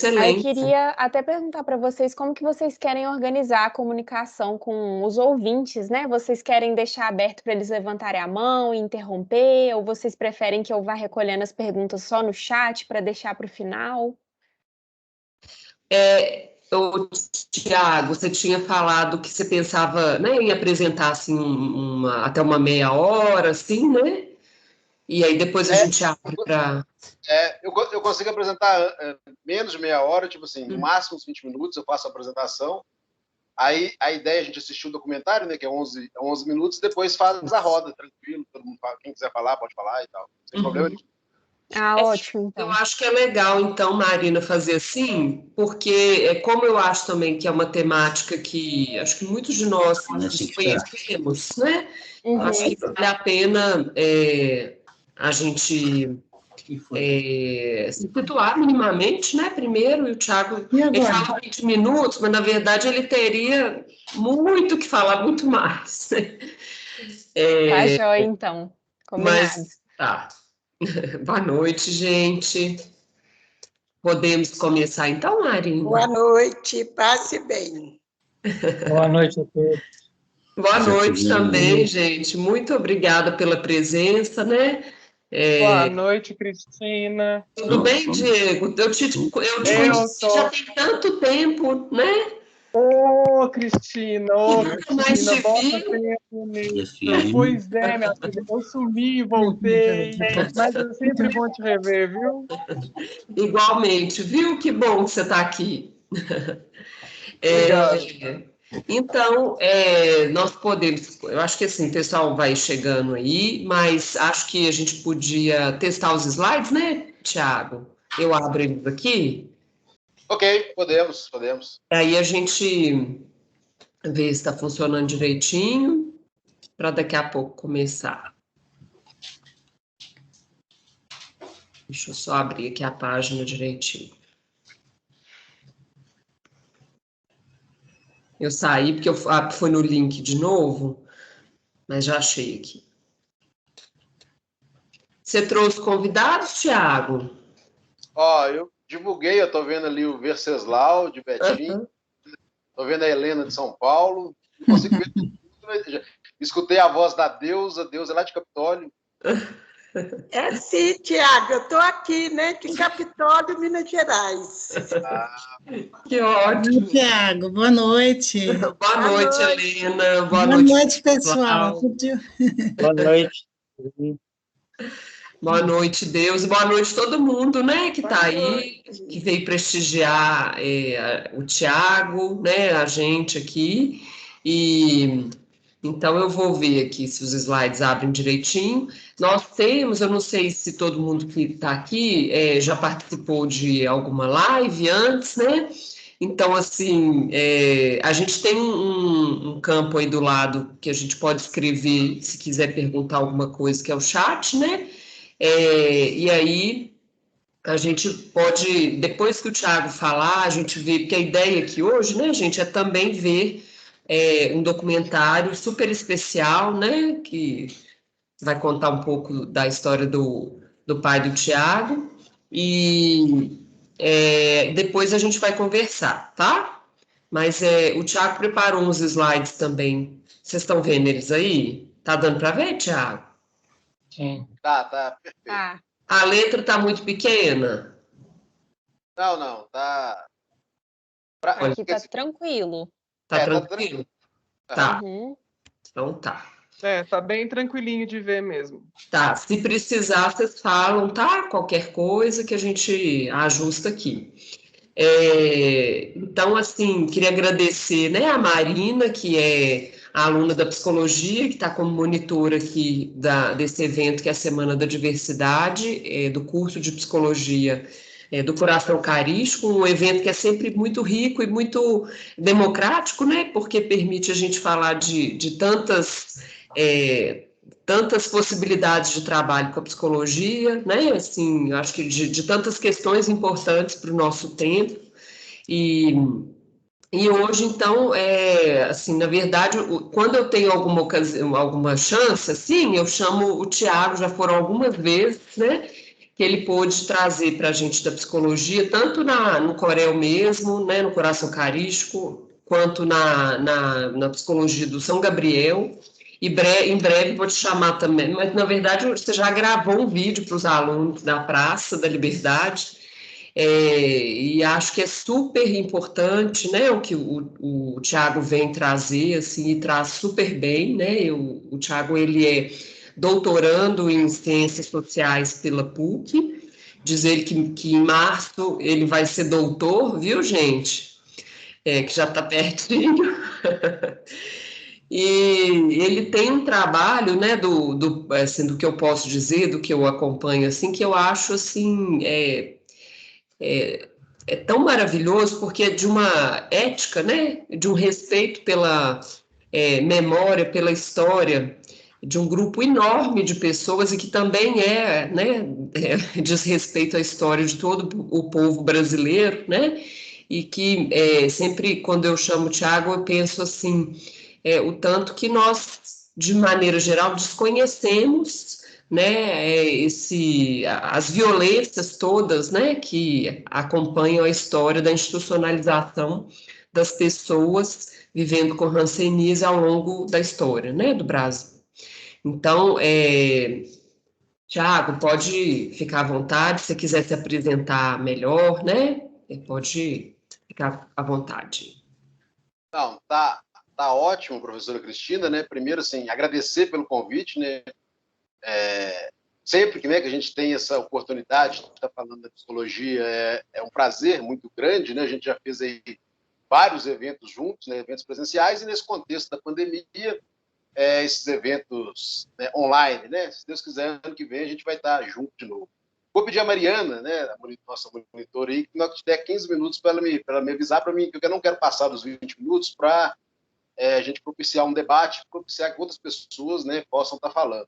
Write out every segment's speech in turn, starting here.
Aí eu excelente. queria até perguntar para vocês como que vocês querem organizar a comunicação com os ouvintes, né? Vocês querem deixar aberto para eles levantarem a mão e interromper, ou vocês preferem que eu vá recolhendo as perguntas só no chat para deixar para o final? Tiago, você tinha falado que você pensava, né, em apresentar assim, até uma meia hora, assim, né? E aí depois a gente abre para... Eu consigo apresentar menos de meia hora, tipo assim, no máximo uns 20 minutos eu faço a apresentação. Aí a ideia é a gente assistir o documentário, né, que é 11 minutos, e depois faz a roda, tranquilo, todo mundo fala, quem quiser falar, pode falar e tal, sem problema nenhum. Ótimo, então. Eu acho que é legal, então, Marina, fazer assim, porque como eu acho também que é uma temática que acho que muitos de nós conhecemos, né? Acho que vale a pena a gente se situar minimamente, né? Primeiro, e o Thiago, ele fala 20 minutos, mas na verdade ele teria muito que falar, muito mais. Tá joia, então. Combinado. Mas, tá. Boa noite, gente. Podemos começar então, Marina? Boa noite, passe bem. Boa noite a todos. Boa noite também, gente. Muito obrigada pela presença, né? Boa noite, Cristina. Tudo bem, Diego? Eu te conheci já tem tanto tempo, né? Ô, Cristina, Mas te bota vi. tempo nisso. Pois é, minha filha, eu sumi e voltei, mas é sempre bom te rever, viu? Igualmente, viu? Que bom que você está aqui. Então, nós podemos, eu acho que assim, o pessoal vai chegando aí, mas acho que a gente podia testar os slides, né, Thiago? Eu abro eles aqui. Ok, podemos. Aí a gente vê se está funcionando direitinho, para daqui a pouco começar. Deixa eu só abrir aqui a página direitinho. Eu saí porque eu fui no link de novo, mas já achei aqui. Você trouxe convidados, Thiago? Eu divulguei, eu tô vendo ali o Venceslau de Betim, tô vendo a Helena de São Paulo, não consigo ver tudo, escutei a voz da Deusa é lá de Capitólio. Sim, Tiago, eu estou aqui, né, de Capitólio, Minas Gerais. Que ótimo. Tiago, boa noite. Boa noite, Helena. Boa noite, pessoal. Boa noite. Boa noite, Deus. Boa noite todo mundo, né, que está aí, que veio prestigiar o Tiago, né, a gente aqui. E então eu vou ver aqui se os slides abrem direitinho. Nós temos, eu não sei se todo mundo que está aqui já participou de alguma live antes, né? Então, assim, a gente tem um campo aí do lado que a gente pode escrever se quiser perguntar alguma coisa, que é o chat, né? E aí a gente pode, depois que o Thiago falar, a gente vê, porque a ideia aqui hoje, né, gente, é também ver um documentário super especial, né, que vai contar um pouco da história do pai do Thiago, e depois a gente vai conversar, tá? Mas o Thiago preparou uns slides também. Vocês estão vendo eles aí? Tá dando para ver, Thiago? Sim. Tá, perfeito. Tá. A letra tá muito pequena? Não, tá... Aqui tá tranquilo. Tá tranquilo? Tá. Então tá. Tá bem tranquilinho de ver mesmo. Tá, se precisar, vocês falam, tá? Qualquer coisa que a gente ajusta aqui. Então, assim, queria agradecer, né, a Marina, que é a aluna da psicologia, que está como monitora aqui desse evento, que é a Semana da Diversidade, do curso de psicologia do Coração Eucarístico, um evento que é sempre muito rico e muito democrático, né, porque permite a gente falar de tantas possibilidades de trabalho com a psicologia, né, assim, acho que de tantas questões importantes para o nosso tempo, e hoje, então, assim, na verdade, quando eu tenho alguma ocasião, alguma chance, assim, eu chamo o Thiago, já foram algumas vezes, né, que ele pôde trazer para a gente da psicologia, tanto no Corel mesmo, né, no Coração Eucarístico, quanto na psicologia do São Gabriel. E em breve vou te chamar também, mas na verdade você já gravou um vídeo para os alunos da Praça da Liberdade, e acho que é super importante, né, o que o Tiago vem trazer, assim, e traz super bem, né, o Tiago, ele é doutorando em Ciências Sociais pela PUC, diz ele que em março ele vai ser doutor, viu, gente? Que já está pertinho. E ele tem um trabalho, né, assim, do que eu posso dizer, do que eu acompanho, assim, que eu acho, assim, é tão maravilhoso, porque é de uma ética, né, de um respeito pela memória, pela história de um grupo enorme de pessoas e que também né, diz respeito à história de todo o povo brasileiro, né, e que sempre, quando eu chamo o Tiago, eu penso assim, o tanto que nós, de maneira geral, desconhecemos, né, as violências todas, né, que acompanham a história da institucionalização das pessoas vivendo com hanseníase ao longo da história, né, do Brasil. Então, Tiago, pode ficar à vontade, se quiser se apresentar melhor, né, pode ficar à vontade. Não, tá ótimo, professora Cristina, né? Primeiro, assim, agradecer pelo convite, né? Sempre que, né, que a gente tem essa oportunidade de estar falando da psicologia, é um prazer muito grande, né? A gente já fez aí vários eventos juntos, né, eventos presenciais, e nesse contexto da pandemia, esses eventos, né, online, né? Se Deus quiser, ano que vem a gente vai estar junto de novo. Vou pedir a Mariana, né, a nossa monitora aí, que nós der 15 minutos para ela me avisar para mim, porque eu não quero passar dos 20 minutos para a gente propiciar um debate, propiciar que outras pessoas, né, possam estar falando.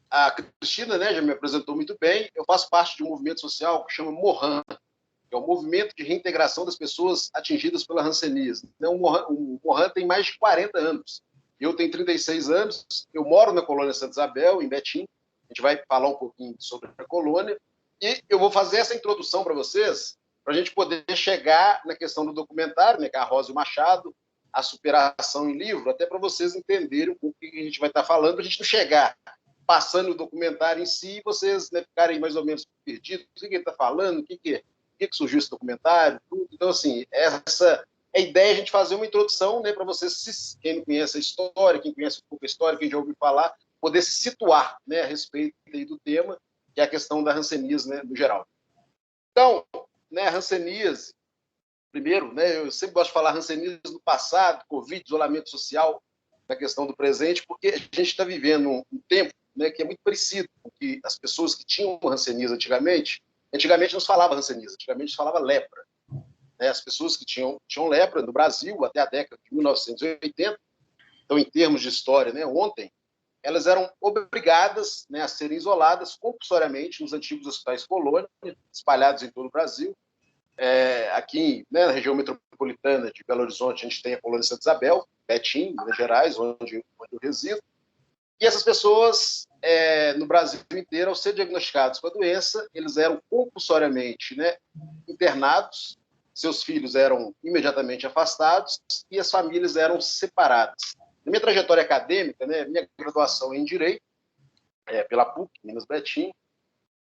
A Cristina, né, já me apresentou muito bem. Eu faço parte de um movimento social que chama MOHAN, que é o Movimento de Reintegração das Pessoas Atingidas pela Hanseníase. Então, o MOHAN tem mais de 40 anos. Eu tenho 36 anos, eu moro na colônia Santa Isabel, em Betim. A gente vai falar um pouquinho sobre a colônia. E eu vou fazer essa introdução para vocês, para a gente poder chegar na questão do documentário, né, que é a Rosa e o Machado, a superação em livro, até para vocês entenderem um pouco o que a gente vai estar falando, para a gente não chegar passando o documentário em si e vocês, né, ficarem mais ou menos perdidos. O que ele está falando? O que surgiu esse documentário? Tudo. Então, assim, essa é a ideia, a gente fazer uma introdução, né, para vocês, quem não conhece a história, quem conhece um pouco a história, quem já ouviu falar, poder se situar, né, a respeito aí do tema, que é a questão da hanseníase, né, no geral. Então, né, a hanseníase, primeiro, né, eu sempre gosto de falar hanseníase no passado, Covid, isolamento social, na questão do presente, porque a gente está vivendo um tempo, né, que é muito parecido com que as pessoas que tinham hanseníase antigamente não se falava hanseníase, antigamente se falava lepra. Né, as pessoas que tinham lepra no Brasil até a década de 1980, então, em termos de história, né, ontem, elas eram obrigadas, né, a serem isoladas compulsoriamente nos antigos hospitais colônia, espalhados em todo o Brasil. Aqui, né, na região metropolitana de Belo Horizonte, a gente tem a colônia Santa Isabel, Betim, Minas Gerais, onde eu resido. E essas pessoas, no Brasil inteiro, ao ser diagnosticados com a doença, eles eram compulsoriamente, né, internados, seus filhos eram imediatamente afastados e as famílias eram separadas. Na minha trajetória acadêmica, né, minha graduação em Direito, pela PUC, Minas Betim,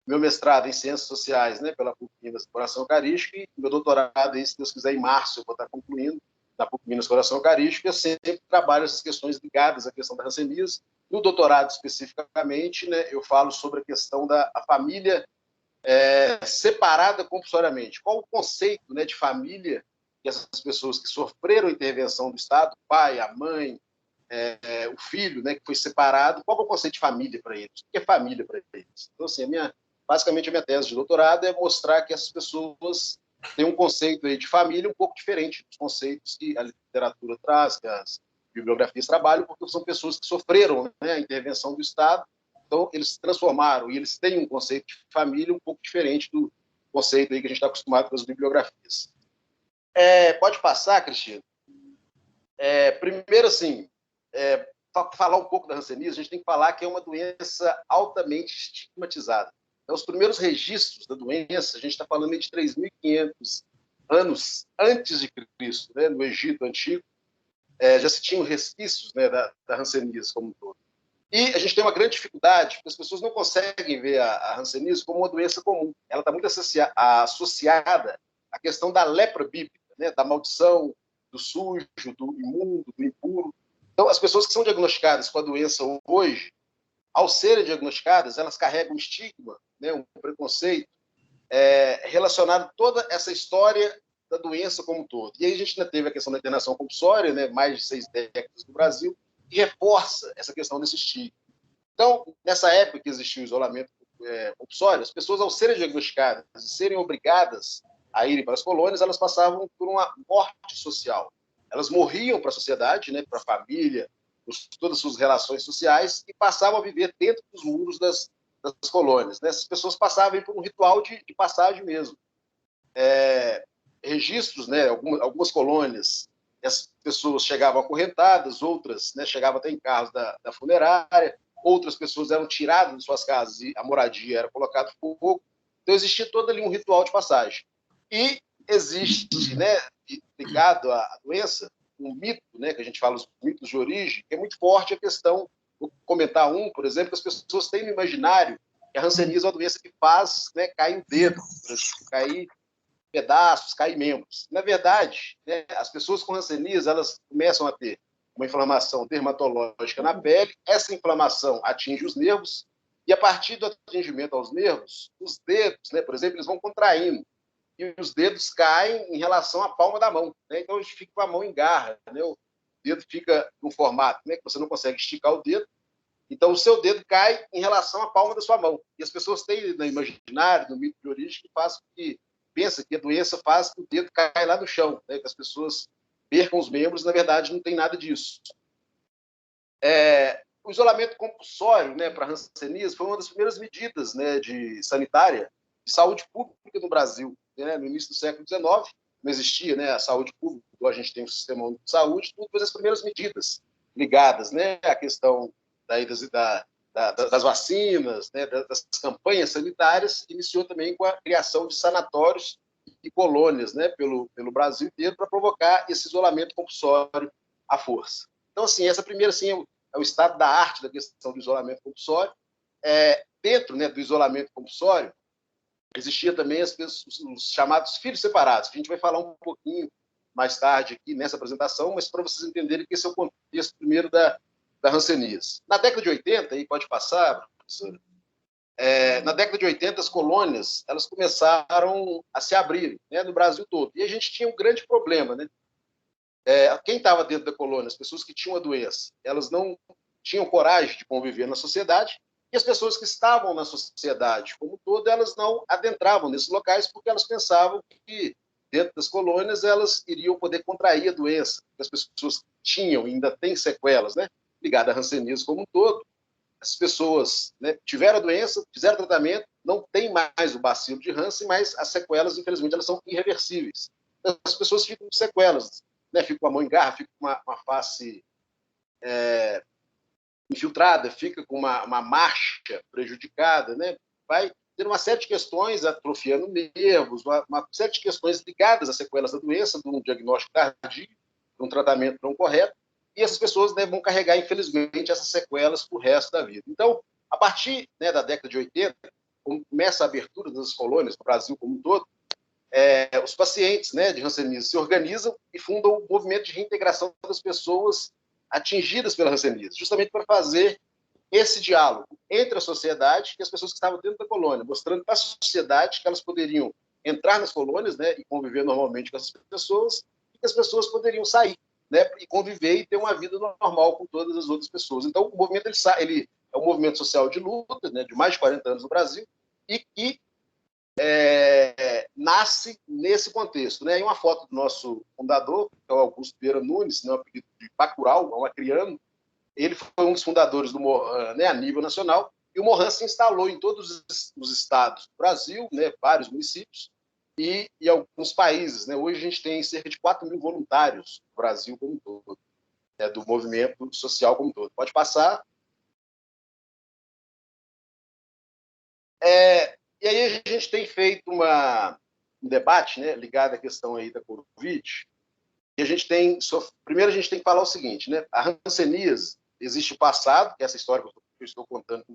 meu mestrado em Ciências Sociais, né, pela PUC Minas Coração Eucarístico, e meu doutorado, aí, se Deus quiser, em março, eu vou estar concluindo, na PUC Minas Coração Eucarístico, eu sempre trabalho essas questões ligadas à questão da hanseníase. No doutorado, especificamente, né, eu falo sobre a questão da família separada compulsoriamente. Qual o conceito, né, de família que essas pessoas que sofreram intervenção do Estado, o pai, a mãe, o filho, né, que foi separado, qual é o conceito de família para eles? O que é família para eles? Então, assim, basicamente, a minha tese de doutorado é mostrar que essas pessoas têm um conceito aí de família um pouco diferente dos conceitos que a literatura traz, que as bibliografias trabalham, porque são pessoas que sofreram, né, a intervenção do Estado. Então, eles se transformaram e eles têm um conceito de família um pouco diferente do conceito aí que a gente está acostumado com as bibliografias. Pode passar, Cristina? Primeiro, assim, falar um pouco da hanseníase, a gente tem que falar que é uma doença altamente estigmatizada. Então, os primeiros registros da doença, a gente está falando de 3.500 anos antes de Cristo, né, no Egito Antigo, já se tinham resquícios, né, da hanseníase como um todo. E a gente tem uma grande dificuldade, porque as pessoas não conseguem ver a hanseníase como uma doença comum. Ela está muito associada à questão da lepra bíblica, né, da maldição, do sujo, do imundo, do impuro. Então, as pessoas que são diagnosticadas com a doença hoje, ao serem diagnosticadas, elas carregam um estigma, né, um preconceito relacionado a toda essa história da doença como um todo. E aí a gente ainda teve a questão da internação compulsória, né, mais de 6 décadas no Brasil, que reforça essa questão desse estigma. Então, nessa época que existia o isolamento compulsório, as pessoas, ao serem diagnosticadas e serem obrigadas a irem para as colônias, elas passavam por uma morte social. Elas morriam para a sociedade, né, para a família, todas as suas relações sociais, e passavam a viver dentro dos muros das colônias. Né? Essas pessoas passavam por um ritual de passagem mesmo. Registros, né, algumas colônias, as pessoas chegavam acorrentadas, outras, né, chegavam até em carros da funerária, outras pessoas eram tiradas de suas casas e a moradia era colocada fogo. Então, existia todo ali um ritual de passagem. E existe, né, ligado à doença, um mito, né, que a gente fala os mitos de origem, que é muito forte a questão, vou comentar um, por exemplo, que as pessoas têm no imaginário que a hanseníase é uma doença que faz, né, cair um dedo, cair pedaços, cair membros. Na verdade, né, as pessoas com hanseníase, elas começam a ter uma inflamação dermatológica na pele, essa inflamação atinge os nervos, e a partir do atingimento aos nervos, os dedos, né, por exemplo, eles vão contraindo, e os dedos caem em relação à palma da mão. Né? Então, a gente fica com a mão em garra, né? O dedo fica num formato, né, que você não consegue esticar o dedo, então o seu dedo cai em relação à palma da sua mão. E as pessoas têm no imaginário, no mito de origem, que pensa que a doença faz que o dedo cai lá no chão, né? Que as pessoas percam os membros, na verdade não tem nada disso. O isolamento compulsório, né, para a hanseníase foi uma das primeiras medidas, né, sanitária de saúde pública no Brasil. Né, no início do século XIX, não existia, né, a saúde pública, a gente tem um sistema único de saúde, tudo foi as primeiras medidas ligadas, né, à questão das vacinas, né, das campanhas sanitárias, iniciou também com a criação de sanatórios e colônias, né, pelo Brasil inteiro, para provocar esse isolamento compulsório à força. Então, assim, essa primeira assim, é o estado da arte da questão do isolamento compulsório. Dentro, né, do isolamento compulsório, existia também os chamados filhos separados, que a gente vai falar um pouquinho mais tarde aqui nessa apresentação, mas para vocês entenderem que esse é o contexto primeiro da hanseníase. Na década de 80, aí pode passar, professora, na década de 80, as colônias elas começaram a se abrir, né, no Brasil todo. E a gente tinha um grande problema. Né? Quem estava dentro da colônia, as pessoas que tinham a doença, elas não tinham coragem de conviver na sociedade, e as pessoas que estavam na sociedade como um todo, elas não adentravam nesses locais porque elas pensavam que dentro das colônias elas iriam poder contrair a doença, que as pessoas tinham e ainda têm sequelas, né, ligadas à hanseníase como um todo. As pessoas, né, tiveram a doença, fizeram tratamento, não tem mais o bacilo de Hansen, mas as sequelas, infelizmente, elas são irreversíveis. As pessoas ficam com sequelas, né, ficam com a mão em garra, ficam com uma face infiltrada, fica com uma marcha prejudicada, né? Vai ter uma série de questões atrofiando nervos, uma série de questões ligadas às sequelas da doença, de um diagnóstico tardio, de um tratamento não correto, e essas pessoas, né, vão carregar, infelizmente, essas sequelas para o resto da vida. Então, a partir, né, da década de 80, quando começa a abertura das colônias no Brasil como um todo, os pacientes, né, de hanseníase se organizam e fundam o movimento de reintegração das pessoas atingidas pela hanseníase, justamente para fazer esse diálogo entre a sociedade e as pessoas que estavam dentro da colônia, mostrando para a sociedade que elas poderiam entrar nas colônias, né, e conviver normalmente com essas pessoas, e que as pessoas poderiam sair, né, e conviver e ter uma vida normal com todas as outras pessoas. Então, o movimento ele é um movimento social de luta, né, de mais de 40 anos no Brasil, e que nasce nesse contexto. Né? E uma foto do nosso fundador, que é o Augusto Vieira Nunes, né, o apelido de Bacurau, um acriano, ele foi um dos fundadores do Mohan, né, a nível nacional, e o Mohan se instalou em todos os estados do Brasil, né, vários municípios, e alguns países. Né? Hoje a gente tem cerca de 4.000 voluntários no Brasil como um todo. do movimento social como um todo. Pode passar. E aí a gente tem feito um debate, né, ligado à questão aí da Covid, e a gente tem, primeiro a gente tem que falar o seguinte, né, a hanseníase, existe o passado, que é essa história que eu estou contando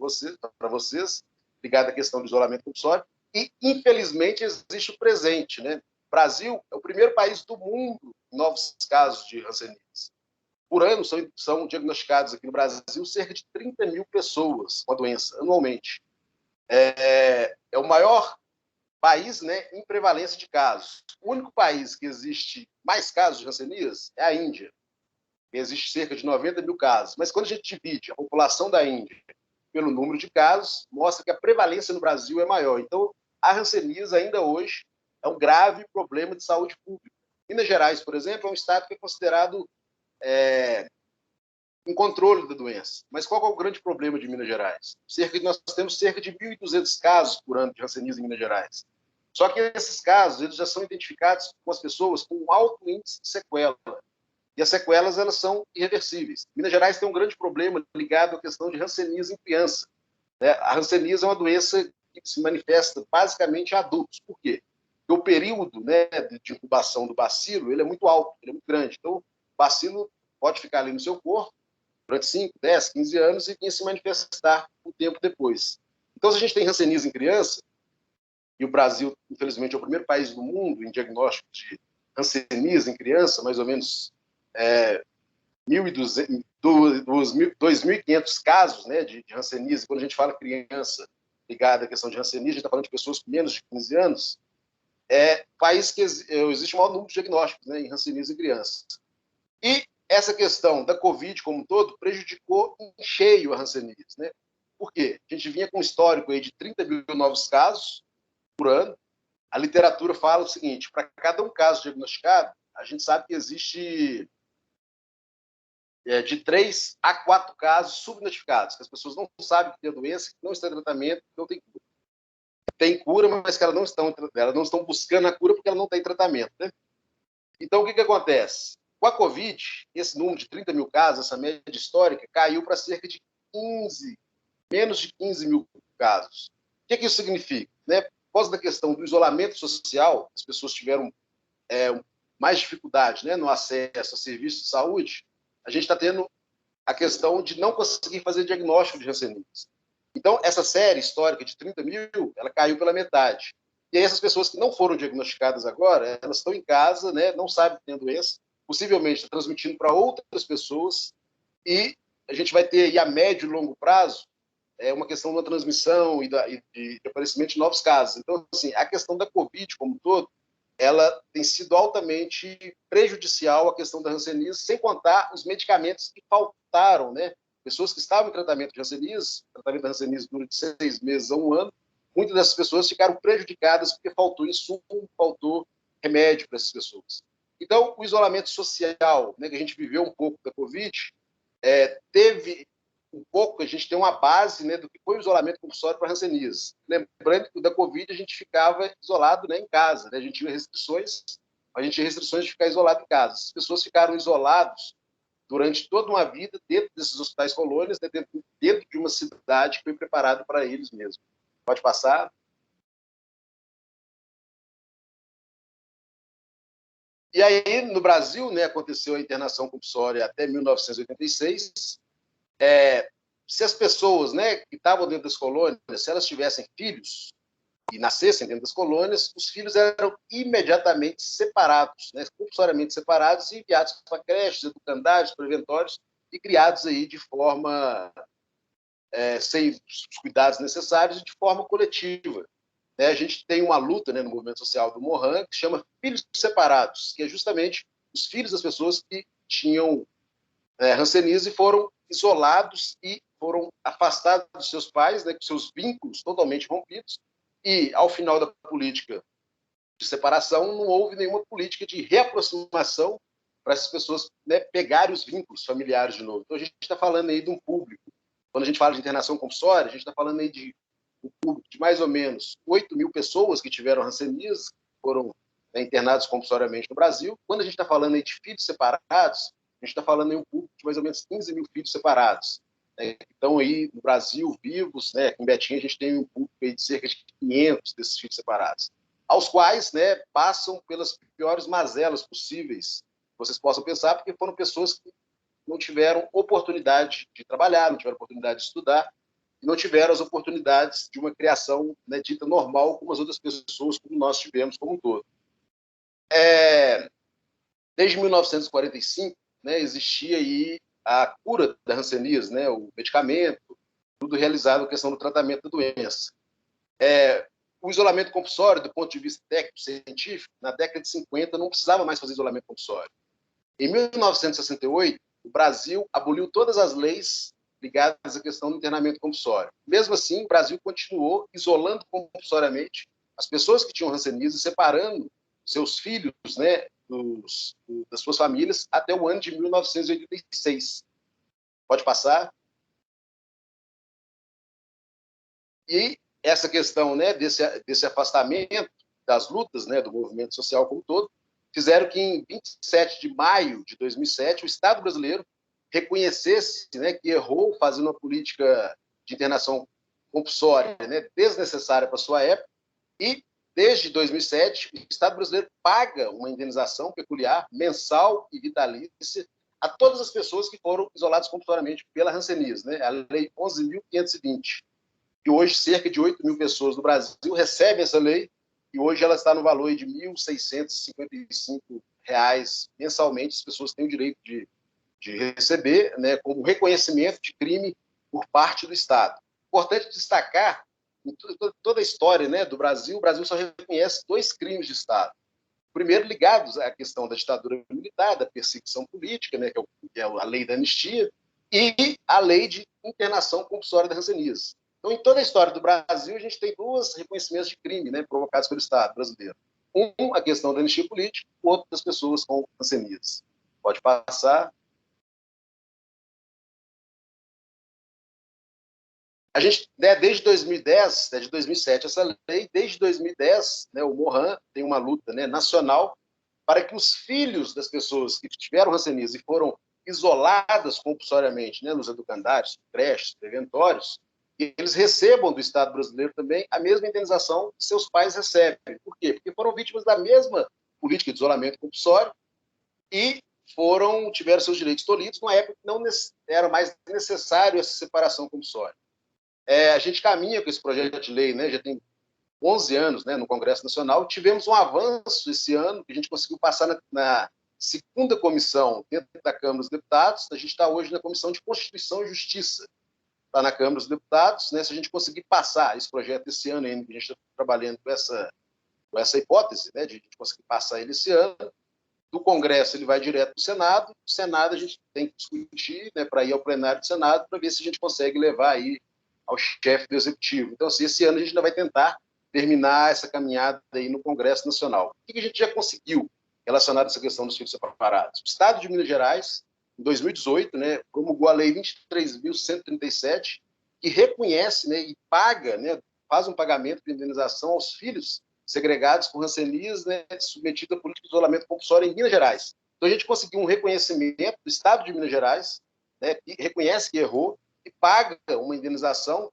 para vocês, ligada à questão do isolamento compulsório, e infelizmente existe o presente, né? O Brasil é o primeiro país do mundo em novos casos de hanseníase. Por ano são diagnosticados aqui no Brasil cerca de 30 mil pessoas com a doença anualmente. É o maior país, né, em prevalência de casos. O único país que existe mais casos de hanseníase é a Índia. Existe cerca de 90 mil casos. Mas quando a gente divide a população da Índia pelo número de casos, mostra que a prevalência no Brasil é maior. Então, a hanseníase ainda hoje é um grave problema de saúde pública. Minas Gerais, por exemplo, é um estado que é considerado em controle da doença. Mas qual é o grande problema de Minas Gerais? Nós temos cerca de 1.200 casos por ano de hanseníase em Minas Gerais. Só que esses casos eles já são identificados com as pessoas com um alto índice de sequela. E as sequelas elas são irreversíveis. Minas Gerais tem um grande problema ligado à questão de hanseníase em criança. A hanseníase é uma doença que se manifesta basicamente em adultos. Por quê? Porque o período, né, de incubação do bacilo ele é muito alto, ele é muito grande. Então, o bacilo pode ficar ali no seu corpo durante 5, 10, 15 anos e se manifestar um tempo depois. Então, se a gente tem hanseníase em criança, e o Brasil, infelizmente, é o primeiro país do mundo em diagnóstico de hanseníase em criança, mais ou menos 2.500 casos, né, de hanseníase. Quando a gente fala criança ligada à questão de hanseníase, a gente está falando de pessoas com menos de 15 anos, país que existe o maior número de diagnósticos, né, em hanseníase em crianças. E essa questão da Covid como um todo prejudicou em cheio a hanseníase, né? Por quê? A gente vinha com um histórico aí de 30 mil novos casos por ano. A literatura fala o seguinte, para cada um caso diagnosticado, a gente sabe que existe de 3 a 4 casos subnotificados, que as pessoas não sabem que tem a doença, que não está em tratamento, que não tem cura. Tem cura, mas que elas não estão buscando a cura porque ela não está em tratamento, né? Então, o que acontece? Com a Covid, esse número de 30 mil casos, essa média histórica, caiu para cerca de menos de 15 mil casos. O que isso significa? Né? Por causa da questão do isolamento social, as pessoas tiveram mais dificuldade, né, no acesso a serviços de saúde, a gente está tendo a questão de não conseguir fazer diagnóstico de hanseníase. Então, essa série histórica de 30 mil, ela caiu pela metade. E aí, essas pessoas que não foram diagnosticadas agora, elas estão em casa, né, não sabem que tem a doença, possivelmente está transmitindo para outras pessoas, e a gente vai ter aí, a médio e longo prazo, uma questão da transmissão e de aparecimento de novos casos. Então, assim, a questão da Covid como um todo, ela tem sido altamente prejudicial à questão da hanseníase, sem contar os medicamentos que faltaram, né? Pessoas que estavam em tratamento de hanseníase, tratamento da hanseníase dura de 6 meses a 1 ano, muitas dessas pessoas ficaram prejudicadas porque faltou insumo, faltou remédio para essas pessoas. Então, o isolamento social, né, que a gente viveu um pouco da Covid, teve um pouco, a gente tem uma base, né, do que foi o isolamento compulsório para a hanseníase. Lembrando que da Covid a gente ficava isolado, né, em casa, né, a gente tinha restrições de ficar isolado em casa. As pessoas ficaram isoladas durante toda uma vida dentro desses hospitais colônias, né, dentro de uma cidade que foi preparada para eles mesmos. Pode passar. E aí, no Brasil, né, aconteceu a internação compulsória até 1986. Se as pessoas, né, que estavam dentro das colônias, se elas tivessem filhos e nascessem dentro das colônias, os filhos eram imediatamente separados, né, compulsoriamente separados e enviados para creches, educandários, preventórios e criados aí de forma sem os cuidados necessários e de forma coletiva. A gente tem uma luta, né, no movimento social do Mohan que chama Filhos Separados, que é justamente os filhos das pessoas que tinham hanseníase foram isolados e foram afastados dos seus pais, né, com seus vínculos totalmente rompidos, e ao final da política de separação não houve nenhuma política de reaproximação para essas pessoas, né, pegarem os vínculos familiares de novo. Então a gente está falando aí de um público, quando a gente fala de internação compulsória, a gente está falando aí de um público de mais ou menos 8 mil pessoas que tiveram hanseníase, foram, né, internados compulsoriamente no Brasil. Quando a gente está falando aí de filhos separados, a gente está falando em um público de mais ou menos 15 mil filhos separados, né, que estão aí no Brasil vivos, né? Em Betim a gente tem um público aí de cerca de 500 desses filhos separados, aos quais, né, passam pelas piores mazelas possíveis que vocês possam pensar, porque foram pessoas que não tiveram oportunidade de trabalhar, não tiveram oportunidade de estudar, e não tiveram as oportunidades de uma criação, né, dita normal, como as outras pessoas, como nós tivemos como um todo. Desde 1945, né, existia aí a cura da hanseníase, né, o medicamento, tudo realizado na questão do tratamento da doença. O isolamento compulsório, do ponto de vista técnico-científico, na década de 50, não precisava mais fazer isolamento compulsório. Em 1968, o Brasil aboliu todas as leis ligadas à questão do internamento compulsório. Mesmo assim, o Brasil continuou isolando compulsoriamente as pessoas que tinham hanseníase, separando seus filhos, né, das suas famílias, até o ano de 1986. Pode passar? E essa questão, né, desse afastamento das lutas, né, do movimento social como um todo, fizeram que em 27 de maio de 2007 o Estado brasileiro reconhecesse, né, que errou fazendo uma política de internação compulsória, né, desnecessária para sua época, e desde 2007 o Estado brasileiro paga uma indenização peculiar mensal e vitalícia a todas as pessoas que foram isoladas compulsoriamente pela hanseníase, né, a Lei 11.520. E hoje cerca de 8 mil pessoas no Brasil recebem essa lei, e hoje ela está no valor de R$ 1.655 mensalmente. As pessoas têm o direito de receber, né, como reconhecimento de crime por parte do Estado. Importante destacar, em toda a história, né, do Brasil, o Brasil só reconhece 2 crimes de Estado. Primeiro, ligados à questão da ditadura militar, da perseguição política, né, que é a lei da anistia, e a lei de internação compulsória da hanseníase. Então, em toda a história do Brasil, a gente tem 2 reconhecimentos de crime, né, provocados pelo Estado brasileiro. Um, a questão da anistia política, o outro, das pessoas com hanseníase. Pode passar. A gente, né, desde 2010, de 2007, essa lei, desde 2010, né, o Mohan tem uma luta, né, nacional para que os filhos das pessoas que tiveram hanseníase e foram isoladas compulsoriamente, né, nos educandários, creches, preventórios, que eles recebam do Estado brasileiro também a mesma indenização que seus pais recebem. Por quê? Porque foram vítimas da mesma política de isolamento compulsório e tiveram seus direitos tolhidos numa época que não era mais necessário essa separação compulsória. A gente caminha com esse projeto de lei, né, já tem 11 anos, né, no Congresso Nacional. Tivemos um avanço esse ano, que a gente conseguiu passar na segunda comissão dentro da Câmara dos Deputados. A gente está hoje na Comissão de Constituição e Justiça, está na Câmara dos Deputados, né? Se a gente conseguir passar esse projeto esse ano ainda, que a gente está trabalhando com essa hipótese, né, de a gente conseguir passar ele esse ano, do Congresso ele vai direto para o Senado. O Senado a gente tem que discutir, né, para ir ao plenário do Senado, para ver se a gente consegue levar aí ao chefe do Executivo. Então, assim, esse ano a gente ainda vai tentar terminar essa caminhada aí no Congresso Nacional. O que a gente já conseguiu relacionado a essa questão dos filhos separados? O Estado de Minas Gerais, em 2018, né, promulgou a Lei 23.137, que reconhece, né, e paga, né, faz um pagamento de indenização aos filhos segregados com hanseníase, né, submetidos à política de isolamento compulsório em Minas Gerais. Então, a gente conseguiu um reconhecimento do Estado de Minas Gerais, né, que reconhece que errou e paga uma indenização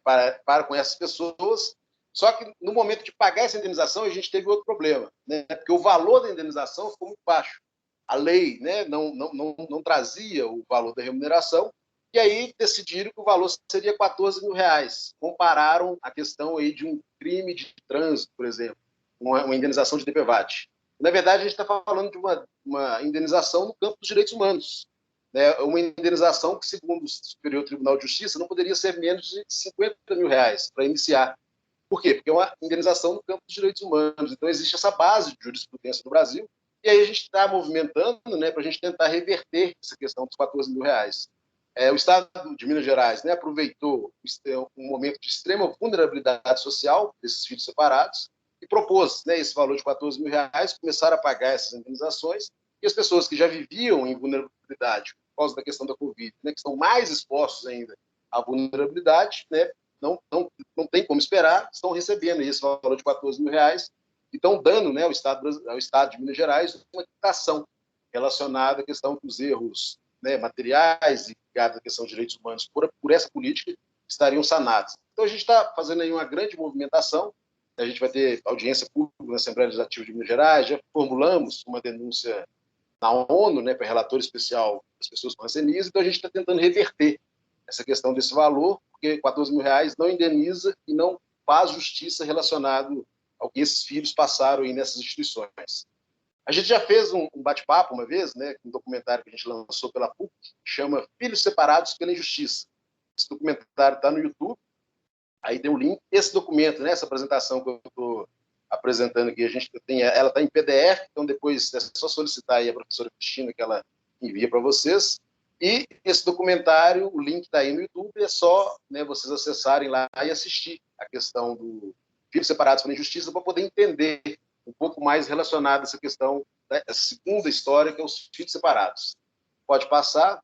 para com essas pessoas. Só que, no momento de pagar essa indenização, a gente teve outro problema, né, porque o valor da indenização ficou muito baixo. A lei, né, não trazia o valor da remuneração, e aí decidiram que o valor seria R$14 mil. Compararam a questão aí de um crime de trânsito, por exemplo, uma indenização de DPVAT. Na verdade, a gente está falando de uma indenização no campo dos direitos humanos, né, uma indenização que, segundo o Superior Tribunal de Justiça, não poderia ser menos de R$50 mil para iniciar. Por quê? Porque é uma indenização no campo dos direitos humanos. Então, existe essa base de jurisprudência no Brasil, e aí a gente está movimentando, né, para a gente tentar reverter essa questão dos R$14 mil. O Estado de Minas Gerais, né, aproveitou um momento de extrema vulnerabilidade social desses filhos separados e propôs, né, esse valor de R$14 mil, começaram a pagar essas indenizações, e as pessoas que já viviam em vulnerabilidade por causa da questão da Covid, né, que estão mais expostos ainda à vulnerabilidade, né, não tem como esperar, estão recebendo esse valor de R$14 mil e estão dando, né, ao Estado de Minas Gerais uma quitação. relacionado à questão dos erros, né, materiais e ligados à questão de direitos humanos por essa política estariam sanados. Então, a gente está fazendo aí uma grande movimentação. A gente vai ter audiência pública na Assembleia Legislativa de Minas Gerais, já formulamos uma denúncia na ONU, né, para relator especial das pessoas com hanseníase, então a gente está tentando reverter essa questão desse valor, porque R$14.000 não indeniza e não faz justiça relacionado ao que esses filhos passaram aí nessas instituições. A gente já fez um bate-papo uma vez, né, um documentário que a gente lançou pela PUC, que chama Filhos Separados pela Injustiça. Esse documentário está no YouTube, aí tem o link. Esse documento, né, essa apresentação que eu estou apresentando aqui, ela está em PDF, então depois é só solicitar aí a professora Cristina que ela envia para vocês. E esse documentário, o link está aí no YouTube, é só, né, vocês acessarem lá e assistir a questão do Filhos Separados pela Injustiça para poder entender um pouco mais relacionado a essa questão, né, a segunda história, que é os filhos separados. Pode passar.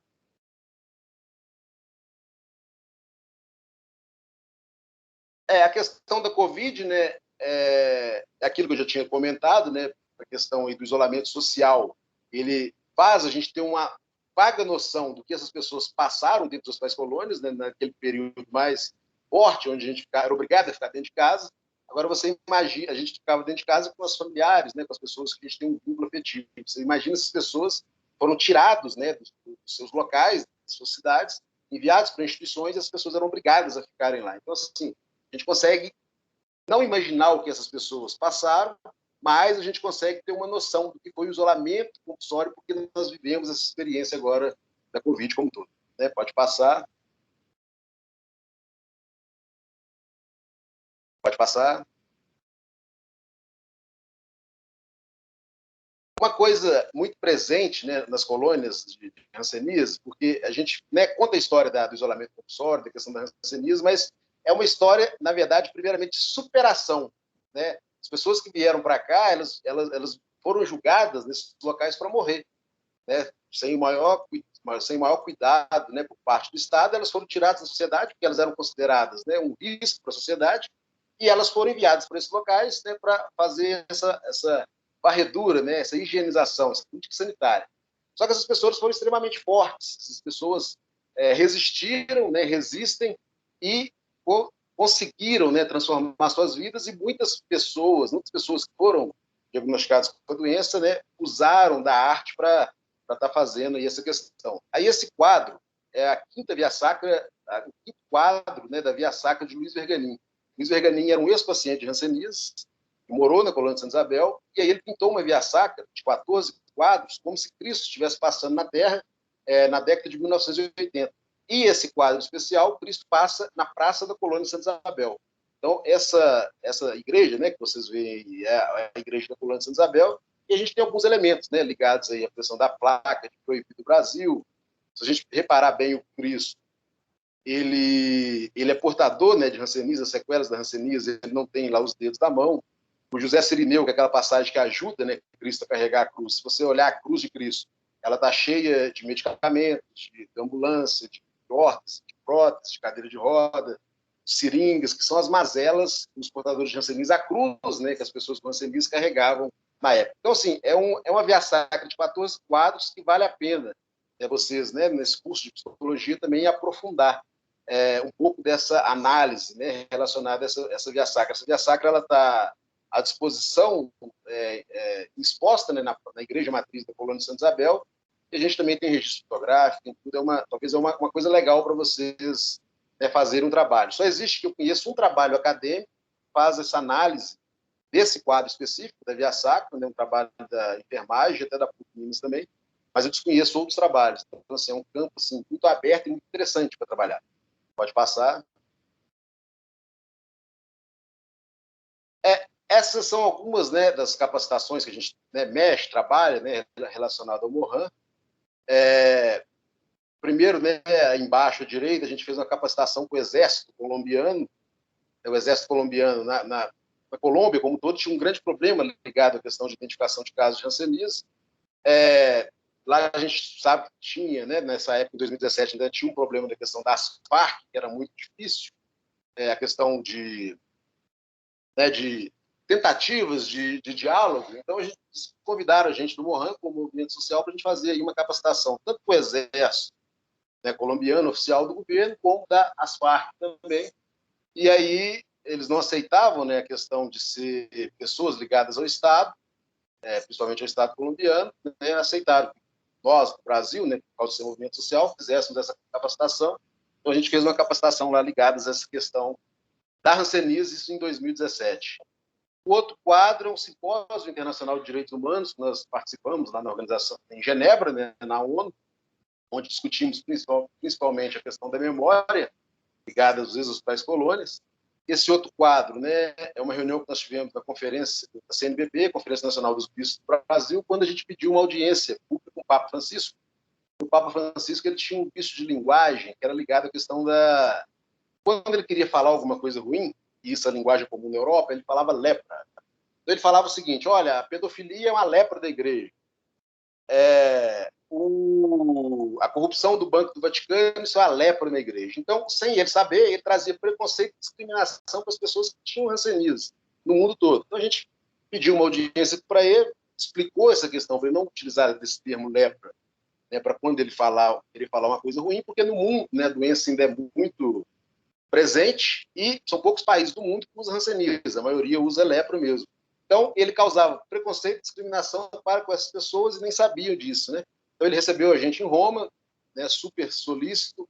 A questão da Covid, né, é aquilo que eu já tinha comentado, né, a questão aí do isolamento social, ele faz a gente ter uma vaga noção do que essas pessoas passaram dentro dos hospitais colônias, né, naquele período mais forte, onde a gente era obrigado a ficar dentro de casa. Agora você imagina, a gente ficava dentro de casa com os familiares, né, com as pessoas que a gente tem um vínculo afetivo. Você imagina essas pessoas foram tirados, né, dos seus locais, das suas cidades, enviados para instituições, e as pessoas eram obrigadas a ficarem lá. Então, assim, a gente consegue não imaginar o que essas pessoas passaram, mas a gente consegue ter uma noção do que foi o isolamento compulsório, porque nós vivemos essa experiência agora da Covid como um todo. Né? Pode passar. Pode passar. Uma coisa muito presente, né, nas colônias de hanseníase, porque a gente, né, conta a história do isolamento compulsório, da questão da hanseníase, mas é uma história, na verdade, primeiramente, de superação. Né? As pessoas que vieram para cá, elas foram julgadas nesses locais para morrer. Né? Sem maior cuidado, né, por parte do Estado, elas foram tiradas da sociedade, porque elas eram consideradas, né, um risco para a sociedade, e elas foram enviadas para esses locais, né, para fazer essa varredura, né, essa higienização, essa política sanitária. Só que essas pessoas foram extremamente fortes, essas pessoas resistiram, né, resistem e conseguiram, né, transformar suas vidas, e muitas pessoas que foram diagnosticadas com a doença, né, usaram da arte para estar fazendo aí essa questão. Aí esse quadro é a quinta via sacra, o quinto quadro, né, da via sacra de Luiz Verganin. Luiz Verganin era um ex-paciente de hanseníase, que morou na colônia de Santa Isabel, e aí ele pintou uma via sacra de 14 quadros, como se Cristo estivesse passando na Terra na década de 1980. E esse quadro especial, Cristo passa na Praça da Colônia de Santa Isabel. Então, essa igreja, né, que vocês veem, é a igreja da Colônia de Santa Isabel, e a gente tem alguns elementos, né, ligados aí à questão da placa de Proibido do Brasil. Se a gente reparar bem, o Cristo, ele é portador, né, de hanseníase, as sequelas da hanseníase, ele não tem lá os dedos da mão. O José Cirineu, que é aquela passagem que ajuda, né, Cristo a carregar a cruz. Se você olhar a cruz de Cristo, ela está cheia de medicamentos, de ambulância, de órtese, de prótese, de cadeira de roda, seringas, que são as mazelas dos portadores de hanseníase, a cruz, né, que as pessoas com hanseníase carregavam na época. Então, assim, é uma via sacra de 14 quadros que vale a pena vocês, né, nesse curso de psicologia, também aprofundar um pouco dessa análise, né, relacionada a essa via sacra. Essa via sacra está à disposição, exposta, né, na Igreja Matriz da Colônia de Santa Isabel, e a gente também tem registro fotográfico, tem tudo, talvez é uma coisa legal para vocês, né, fazerem um trabalho. Só existe, que eu conheço, um trabalho acadêmico que faz essa análise desse quadro específico, da via sacra, né, um trabalho da enfermagem, até da PUC Minas também, mas eu desconheço outros trabalhos. Então, assim, é um campo assim, muito aberto e muito interessante para trabalhar. Pode passar. Essas são algumas, né, das capacitações que a gente, né, mexe, trabalha, né, relacionado ao Mohan. Primeiro, né, embaixo à direita, a gente fez uma capacitação com o Exército Colombiano. O Exército Colombiano, na Colômbia, como todo, tinha um grande problema ligado à questão de identificação de casos de hanseníase. Lá a gente sabe que tinha, né, nessa época, em 2017, ainda tinha um problema da questão das Farc, que era muito difícil, a questão de tentativas de diálogo. Então, convidaram a gente do Mohan, como movimento social, para a gente fazer aí uma capacitação, tanto para o Exército, né, colombiano, oficial do governo, como das Farc também. E aí eles não aceitavam, né, a questão de ser pessoas ligadas ao Estado, principalmente ao Estado colombiano, né, aceitaram que nós, do Brasil, né, por causa do seu movimento social, fizéssemos essa capacitação. Então, a gente fez uma capacitação lá ligada a essa questão da hanseníase, isso em 2017. O outro quadro é um simpósio internacional de direitos humanos, que nós participamos lá na organização, em Genebra, né, na ONU, onde discutimos principalmente a questão da memória ligada aos ex-hospitais colônias. Esse outro quadro, né, é uma reunião que nós tivemos na conferência da CNBB, Conferência Nacional dos Bispos do Brasil, quando a gente pediu uma audiência pública com o Papa Francisco. O Papa Francisco, ele tinha um vício de linguagem que era ligado à questão da... Quando ele queria falar alguma coisa ruim, e isso é a linguagem comum na Europa, ele falava lepra. Então ele falava o seguinte: olha, a pedofilia é uma lepra da igreja. A corrupção do Banco do Vaticano, isso é uma lepra na igreja. Então, sem ele saber, ele trazia preconceito e discriminação para as pessoas que tinham hanseníase no mundo todo. Então a gente pediu uma audiência para ele, explicou essa questão, para ele não utilizar esse termo lepra, né, para quando ele falar uma coisa ruim, porque no mundo, né, a doença ainda é muito presente e são poucos países do mundo que usam hanseníase, a maioria usa lepra mesmo. Então, ele causava preconceito e discriminação para com essas pessoas e nem sabiam disso, né? Então, ele recebeu a gente em Roma, né, super solícito,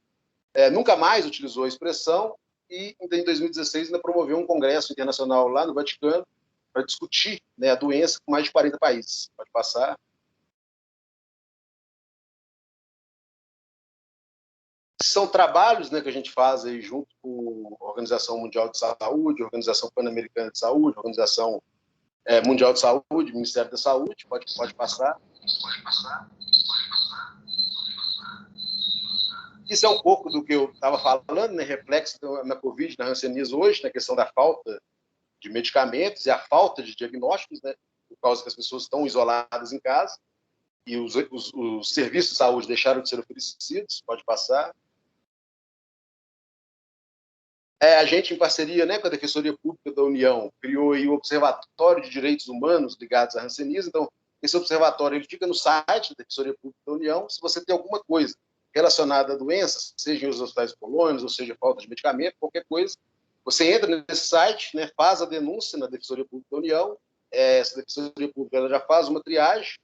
nunca mais utilizou a expressão e, em 2016, ainda promoveu um congresso internacional lá no Vaticano para discutir, né, a doença com mais de 40 países. Pode passar. São trabalhos, né, que a gente faz aí junto com a Organização Mundial de Saúde, a Organização Pan-Americana de Saúde, a Organização Mundial de Saúde, Ministério da Saúde. Pode passar. Isso é um pouco do que eu estava falando, né, reflexo na Covid, na hanseníase hoje, na questão da falta de medicamentos e a falta de diagnósticos, né, por causa que as pessoas estão isoladas em casa e os serviços de saúde deixaram de ser oferecidos. Pode passar. A gente, em parceria, né, com a Defensoria Pública da União, criou aí o Observatório de Direitos Humanos ligados à hanseníase. Então, esse observatório ele fica no site da Defensoria Pública da União. Se você tem alguma coisa relacionada a doenças, seja os hospitais colônios, ou seja, falta de medicamento, qualquer coisa, você entra nesse site, né, faz a denúncia na Defensoria Pública da União. Essa Defensoria Pública ela já faz uma triagem,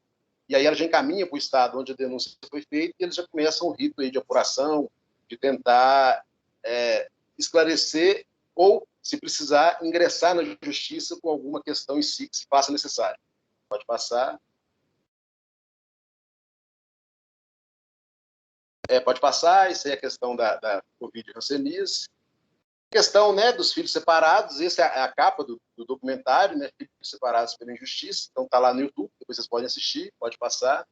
e aí ela já encaminha para o estado onde a denúncia foi feita, e eles já começam um rito aí de apuração, de tentar esclarecer ou, se precisar, ingressar na justiça com alguma questão em si que se faça necessário. Pode passar. Pode passar. Isso aí é a questão da Covid e hanseníase. Questão, né, dos filhos separados. Essa é a capa do documentário, né, Filhos Separados pela Injustiça. Então está lá no YouTube, depois vocês podem assistir. Pode passar.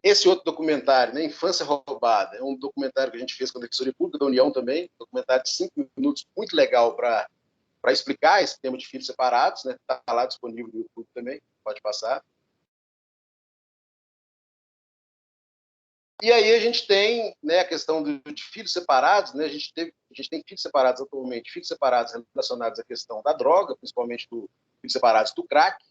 Esse outro documentário, né, Infância Roubada, é um documentário que a gente fez com a Defensoria Pública da União também, um documentário de 5 minutos, muito legal para explicar esse tema de filhos separados, né? Está lá disponível no YouTube também, pode passar. E aí a gente tem, né, a questão de filhos separados, né? A gente tem filhos separados atualmente, filhos separados relacionados à questão da droga, principalmente filhos separados do crack.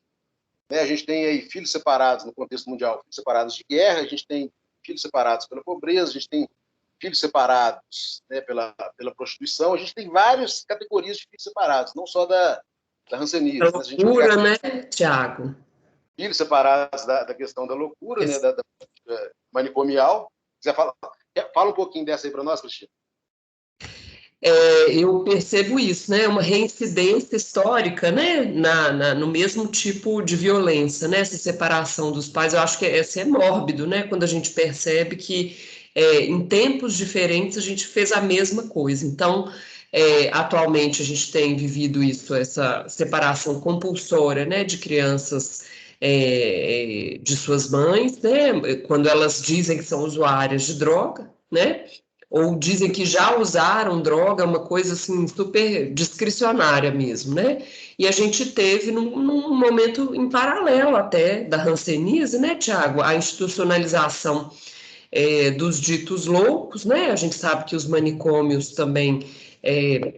A gente tem aí filhos separados no contexto mundial, filhos separados de guerra, a gente tem filhos separados pela pobreza, a gente tem filhos separados, né, pela prostituição, a gente tem várias categorias de filhos separados, não só da hanseníase. Loucura, né, Tiago? Filhos separados da questão da loucura, né, da manicomial. Quiser fala um pouquinho dessa aí para nós, Cristina. Eu percebo isso, né? Uma reincidência histórica, né? No mesmo tipo de violência, né? Essa separação dos pais, eu acho que esse é mórbido, né? Quando a gente percebe que em tempos diferentes a gente fez a mesma coisa. Então, atualmente a gente tem vivido isso, essa separação compulsória, né? De crianças de suas mães, né? Quando elas dizem que são usuárias de droga, né? Ou dizem que já usaram droga, uma coisa assim super discricionária mesmo, né? E a gente teve num momento em paralelo até da hanseníase, né, Tiago? A institucionalização dos ditos loucos, né? A gente sabe que os manicômios também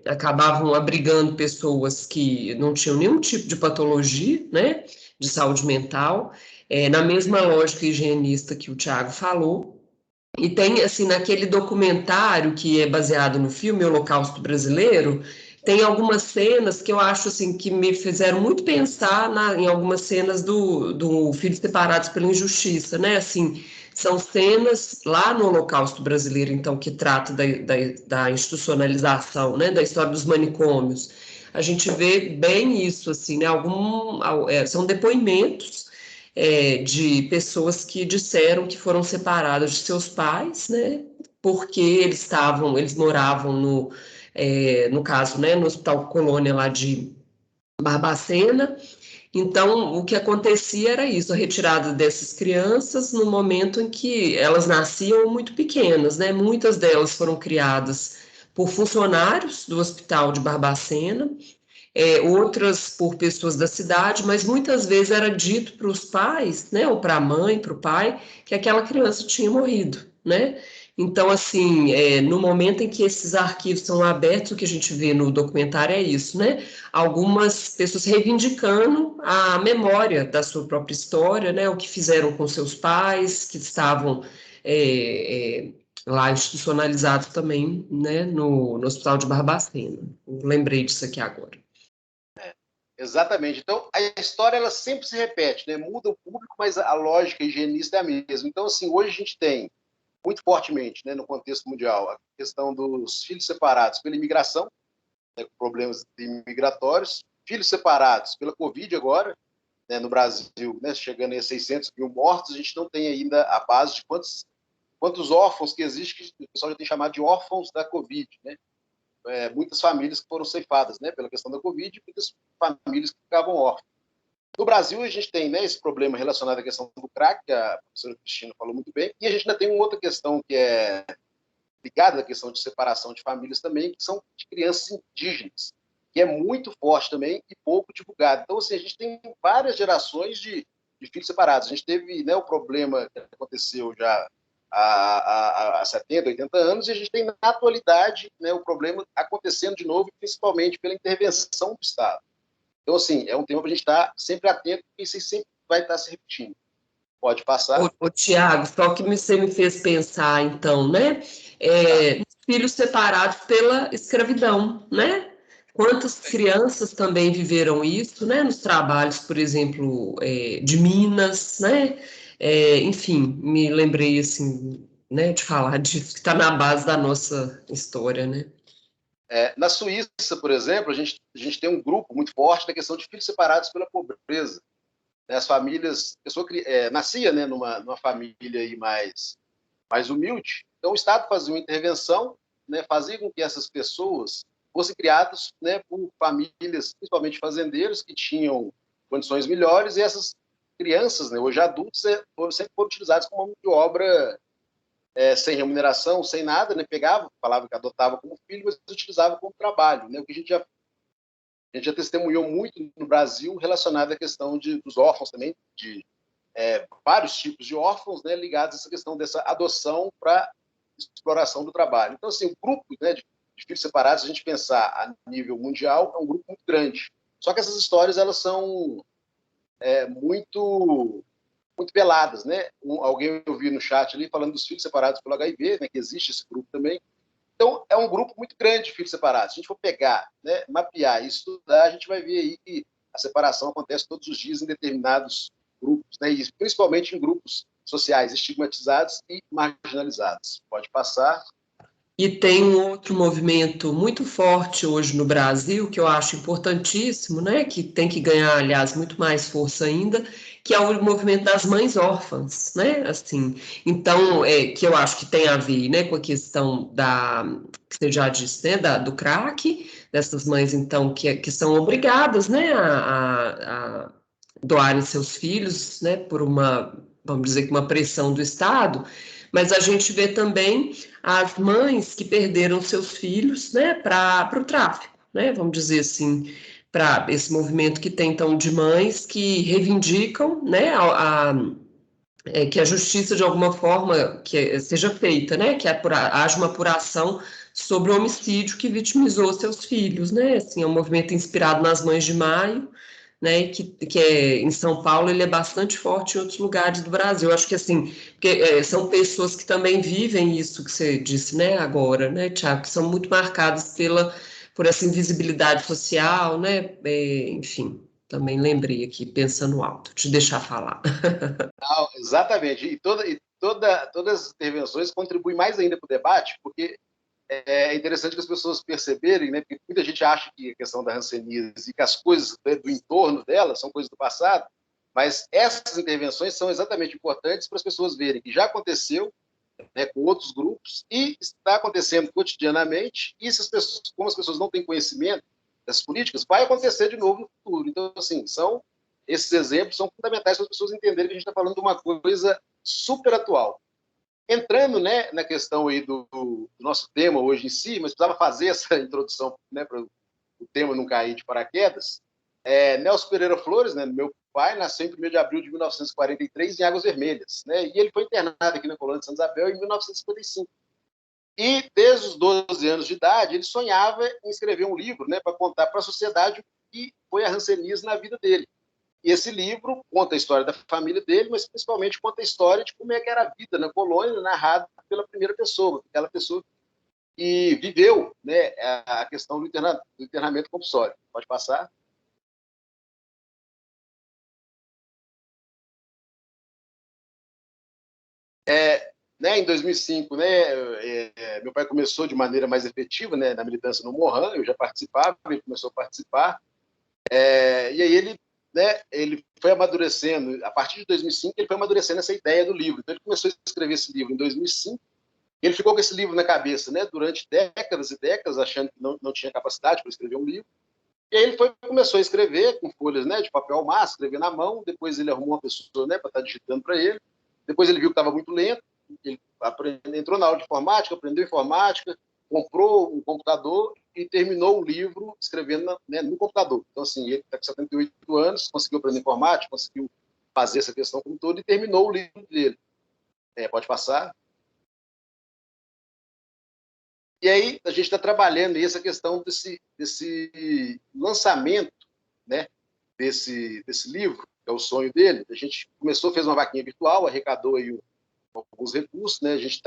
acabavam abrigando pessoas que não tinham nenhum tipo de patologia, né, de saúde mental, na mesma lógica higienista que o Tiago falou. E tem, assim, naquele documentário que é baseado no filme Holocausto Brasileiro, tem algumas cenas que eu acho, assim, que me fizeram muito pensar em algumas cenas do Filhos Separados pela Injustiça, né, assim, são cenas lá no Holocausto Brasileiro, então, que trata da institucionalização, né, da história dos manicômios. A gente vê bem isso, assim, né, são depoimentos de pessoas que disseram que foram separadas de seus pais, né, porque eles moravam no caso, né, no Hospital Colônia lá de Barbacena. Então, o que acontecia era isso, a retirada dessas crianças no momento em que elas nasciam muito pequenas, né, muitas delas foram criadas por funcionários do Hospital de Barbacena, outras por pessoas da cidade, mas muitas vezes era dito para os pais, né, ou para a mãe, para o pai, que aquela criança tinha morrido, né? Então, assim, no momento em que esses arquivos são abertos, o que a gente vê no documentário é isso, né? Algumas pessoas reivindicando a memória da sua própria história, né? O que fizeram com seus pais, que estavam lá institucionalizados também, né? No Hospital de Barbacena. Eu lembrei disso aqui agora. Exatamente. Então, a história ela sempre se repete, né? Muda o público, mas a lógica higienista é a mesma. Então, assim, hoje a gente tem muito fortemente, né, no contexto mundial, a questão dos filhos separados pela imigração, né, com problemas imigratórios, filhos separados pela Covid agora, né, no Brasil, né, chegando a 600 mil mortos, a gente não tem ainda a base de quantos órfãos que existem, que o pessoal já tem chamado de órfãos da Covid, né? Muitas famílias que foram ceifadas, né, pela questão da Covid, e muitas famílias que ficavam órfãs. No Brasil, a gente tem, né, esse problema relacionado à questão do crack, que a professora Cristina falou muito bem, e a gente ainda tem uma outra questão que é ligada à questão de separação de famílias também, que são de crianças indígenas, que é muito forte também e pouco divulgado. Então, assim, a gente tem várias gerações de filhos separados. A gente teve, né, o problema que aconteceu já há 70, 80 anos, e a gente tem, na atualidade, né, o problema acontecendo de novo, principalmente pela intervenção do Estado. Então, assim, é um tema para a gente estar sempre atento, porque isso sempre vai estar se repetindo. Pode passar. Ô, Tiago, só que você me fez pensar, então, né? Filhos separados pela escravidão, né? Quantas crianças também viveram isso, né? Nos trabalhos, por exemplo, de Minas, né? Enfim, me lembrei, assim, né, de falar disso, que está na base da nossa história, né? Na Suíça, por exemplo, a gente tem um grupo muito forte da questão de filhos separados pela pobreza. As famílias, a pessoa nascia, né, numa família aí mais humilde, então o Estado fazia uma intervenção, né, fazia com que essas pessoas fossem criadas, né, por famílias, principalmente fazendeiros, que tinham condições melhores, e essas crianças, né, hoje adultos, sempre foram utilizadas como mão de obra sem remuneração, sem nada, né, falava que adotava como filho, mas utilizava como trabalho, né, o que a gente já testemunhou muito no Brasil relacionado à questão dos órfãos também, de vários tipos de órfãos, né, ligados a essa questão dessa adoção para exploração do trabalho. Então, assim, o grupo, né, de filhos separados, se a gente pensar a nível mundial, é um grupo muito grande. Só que essas histórias, elas são muito veladas, né? Alguém eu vi no chat ali falando dos filhos separados pelo HIV, né, que existe esse grupo também. Então, é um grupo muito grande de filhos separados. Se a gente for pegar, né, mapear e estudar, a gente vai ver aí que a separação acontece todos os dias em determinados grupos, né, e principalmente em grupos sociais estigmatizados e marginalizados. Pode passar. E tem um outro movimento muito forte hoje no Brasil, que eu acho importantíssimo, né, que tem que ganhar, aliás, muito mais força ainda, que é o movimento das mães órfãs, né, assim, então, que eu acho que tem a ver, né, com a questão que você já disse, né, do crack, dessas mães, então, que são obrigadas, né, a doarem seus filhos, né, por vamos dizer que uma pressão do Estado, mas a gente vê também as mães que perderam seus filhos, né, para o tráfico, né, vamos dizer assim, para esse movimento que tem, então, de mães que reivindicam, né, que a justiça, de alguma forma, seja feita, né, que haja uma apuração sobre o homicídio que vitimizou seus filhos, né? Assim, é um movimento inspirado nas Mães de Maio, né? Que é, em São Paulo ele é bastante forte em outros lugares do Brasil. Eu acho que assim, são pessoas que também vivem isso que você disse, né? Agora, né, Tiago, que são muito marcadas por essa invisibilidade social, né? Enfim, também lembrei aqui pensando alto, te deixar falar. Não, exatamente. Todas as intervenções contribuem mais ainda para o debate, porque é interessante que as pessoas perceberem, né, porque muita gente acha que a questão da hanseníase e que as coisas, né, do entorno dela são coisas do passado, mas essas intervenções são exatamente importantes para as pessoas verem que já aconteceu, né, com outros grupos e está acontecendo cotidianamente, e como as pessoas não têm conhecimento dessas políticas, vai acontecer de novo no futuro. Então, assim, esses exemplos são fundamentais para as pessoas entenderem que a gente está falando de uma coisa super atual. Entrando, né, na questão aí do nosso tema hoje em si, mas precisava fazer essa introdução, né, para o tema não cair de paraquedas. Nelson Pereira Flores, né, meu pai, nasceu em 1º de abril de 1943 em Águas Vermelhas, né, e ele foi internado aqui na Colônia de Santa Isabel em 1955. E desde os 12 anos de idade, ele sonhava em escrever um livro, né, para contar para a sociedade o que foi a hanseníase na vida dele. E esse livro conta a história da família dele, mas principalmente conta a história de como é que era a vida na colônia, narrada pela primeira pessoa, aquela pessoa que viveu, né, a questão do internamento compulsório. Pode passar? Né, em 2005, né, meu pai começou de maneira mais efetiva, né, na militância no Mohan, eu já participava, ele começou a participar, e aí ele foi amadurecendo, a partir de 2005, ele foi amadurecendo essa ideia do livro. Então, ele começou a escrever esse livro em 2005, e ele ficou com esse livro na cabeça, né, durante décadas e décadas, achando que não tinha capacidade para escrever um livro. E aí ele começou a escrever com folhas, né, de papel massa, escrever na mão, depois ele arrumou uma pessoa, né, para estar digitando para ele, depois ele viu que estava muito lento, ele entrou na aula de informática, aprendeu informática, comprou um computador e terminou o livro escrevendo, né, no computador. Então, assim, ele está com 78 anos, conseguiu aprender informática, conseguiu fazer essa questão como todo e terminou o livro dele. Pode passar. E aí a gente está trabalhando aí essa questão desse lançamento, né, desse livro, que é o sonho dele. A gente começou, fez uma vaquinha virtual, arrecadou aí alguns recursos, né? A gente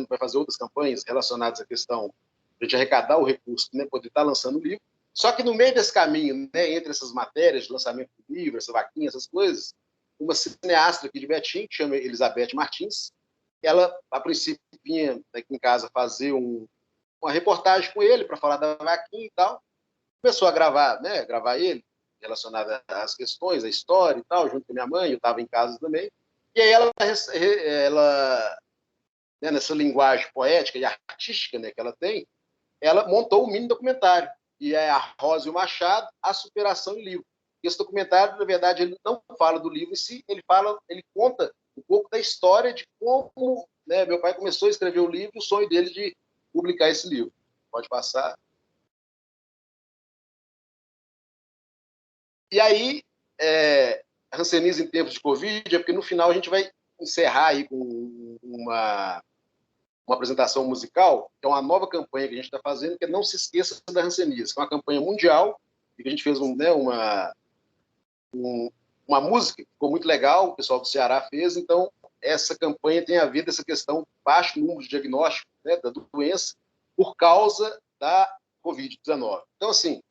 vai fazer outras campanhas relacionadas à questão de a gente arrecadar o recurso, né, poder estar lançando o livro. Só que no meio desse caminho, né, entre essas matérias de lançamento do livro, essa vaquinha, essas coisas, uma cineasta aqui de Betim, que chama Elizabeth Martins, ela, a princípio, vinha aqui em casa fazer uma reportagem com ele para falar da vaquinha e tal. Começou a gravar ele, relacionado às questões, à história e tal, junto com a minha mãe, eu estava em casa também. E aí ela né, nessa linguagem poética e artística, né, que ela tem, ela montou um mini documentário, que é A Rosa e o Machado, A Superação em Livro. Esse documentário, na verdade, ele não fala do livro em si, ele conta um pouco da história de como, né, meu pai começou a escrever o livro, o sonho dele de publicar esse livro. Pode passar. E aí, a hanseníase em tempos de Covid, porque no final a gente vai encerrar aí com uma apresentação musical, que é uma nova campanha que a gente está fazendo, que é Não Se Esqueça da Hanseníase, que é uma campanha mundial, e que a gente fez uma música que ficou muito legal, o pessoal do Ceará fez. Então, essa campanha tem a ver dessa questão do baixo número de diagnóstico, né, da doença por causa da Covid-19. Então, assim,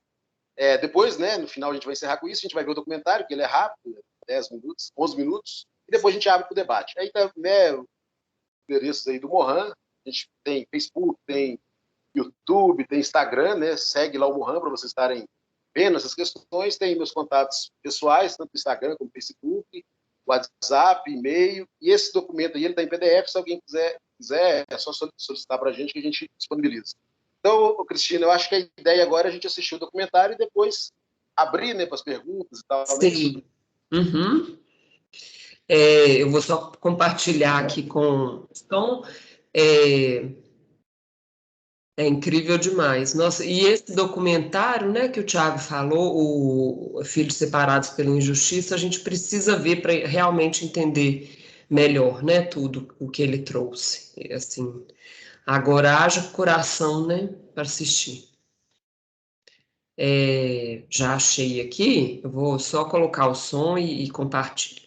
depois, né, no final a gente vai encerrar com isso, a gente vai ver o documentário, que ele é rápido, 10 minutos, 11 minutos, e depois a gente abre para o debate. Aí tá, né, os endereços aí do Mohan, a gente tem Facebook, tem YouTube, tem Instagram, né, segue lá o Mohan para vocês estarem vendo essas questões, tem meus contatos pessoais, tanto no Instagram como no Facebook, WhatsApp, e-mail, e esse documento aí, ele está em PDF, se alguém quiser, é só solicitar para a gente que a gente disponibiliza. Então, Cristina, eu acho que a ideia agora é a gente assistir o documentário e depois abrir, né, para as perguntas e tal. Sim. Uhum. Eu vou só compartilhar aqui com... Então, é incrível demais. Nossa, e esse documentário, né, que o Tiago falou, o Filhos Separados pela Injustiça, a gente precisa ver para realmente entender melhor, né, tudo o que ele trouxe. Assim, Agora haja coração, né, para assistir. Já achei aqui, eu vou só colocar o som e compartilho.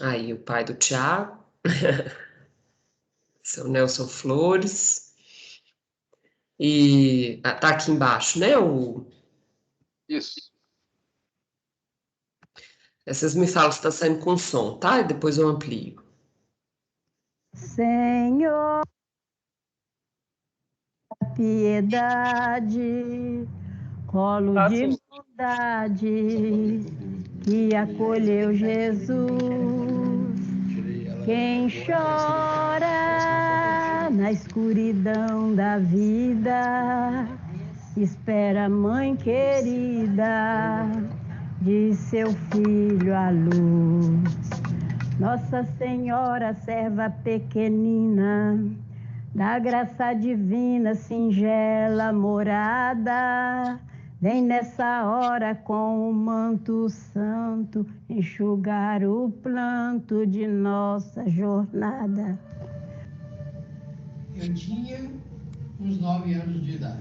Aí, o pai do Tiago, seu Nelson Flores, e tá aqui embaixo, né? Isso. Essas me falam se está saindo com som, tá? E depois eu amplio. Senhor, piedade, colo de bondade que acolheu Jesus. Quem chora na escuridão da vida, espera a mãe querida de seu filho à luz. Nossa Senhora, serva pequenina, da graça divina, singela morada, vem nessa hora com o manto santo enxugar o pranto de nossa jornada. Eu tinha uns 9 anos de idade,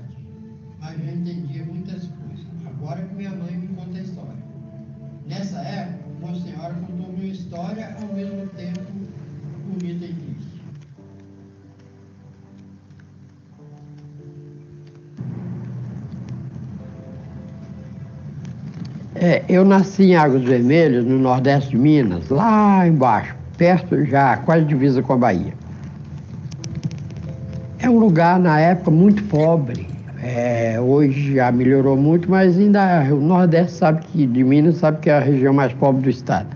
mas já entendia muitas coisas. Agora que minha mãe me conta a história. Nessa época, Nossa Senhora contou uma história ao mesmo tempo bonita e triste. Eu nasci em Águas Vermelhas, no Nordeste de Minas, lá embaixo, perto já, quase divisa com a Bahia. É um lugar, na época, muito pobre. Hoje já melhorou muito, mas ainda o Nordeste de Minas sabe que é a região mais pobre do estado.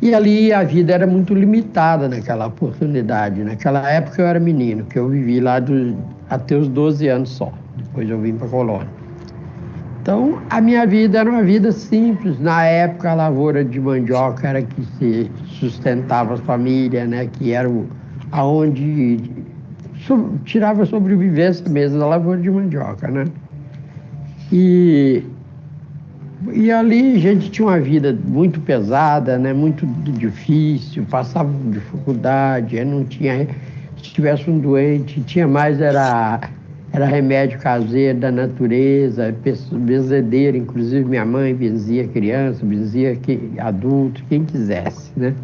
E ali a vida era muito limitada naquela oportunidade. Naquela época eu era menino, que eu vivi lá até os 12 anos só. Depois eu vim para Colônia. Então, a minha vida era uma vida simples. Na época, a lavoura de mandioca era que se sustentava as famílias, né? Que era aonde tirava a sobrevivência mesmo da lavoura de mandioca, né? E ali a gente tinha uma vida muito pesada, né? Muito difícil, passava dificuldade, não tinha... Se tivesse um doente, tinha mais era remédio caseiro da natureza, benzedeira, inclusive minha mãe benzia criança, benzia adulto, quem quisesse, né?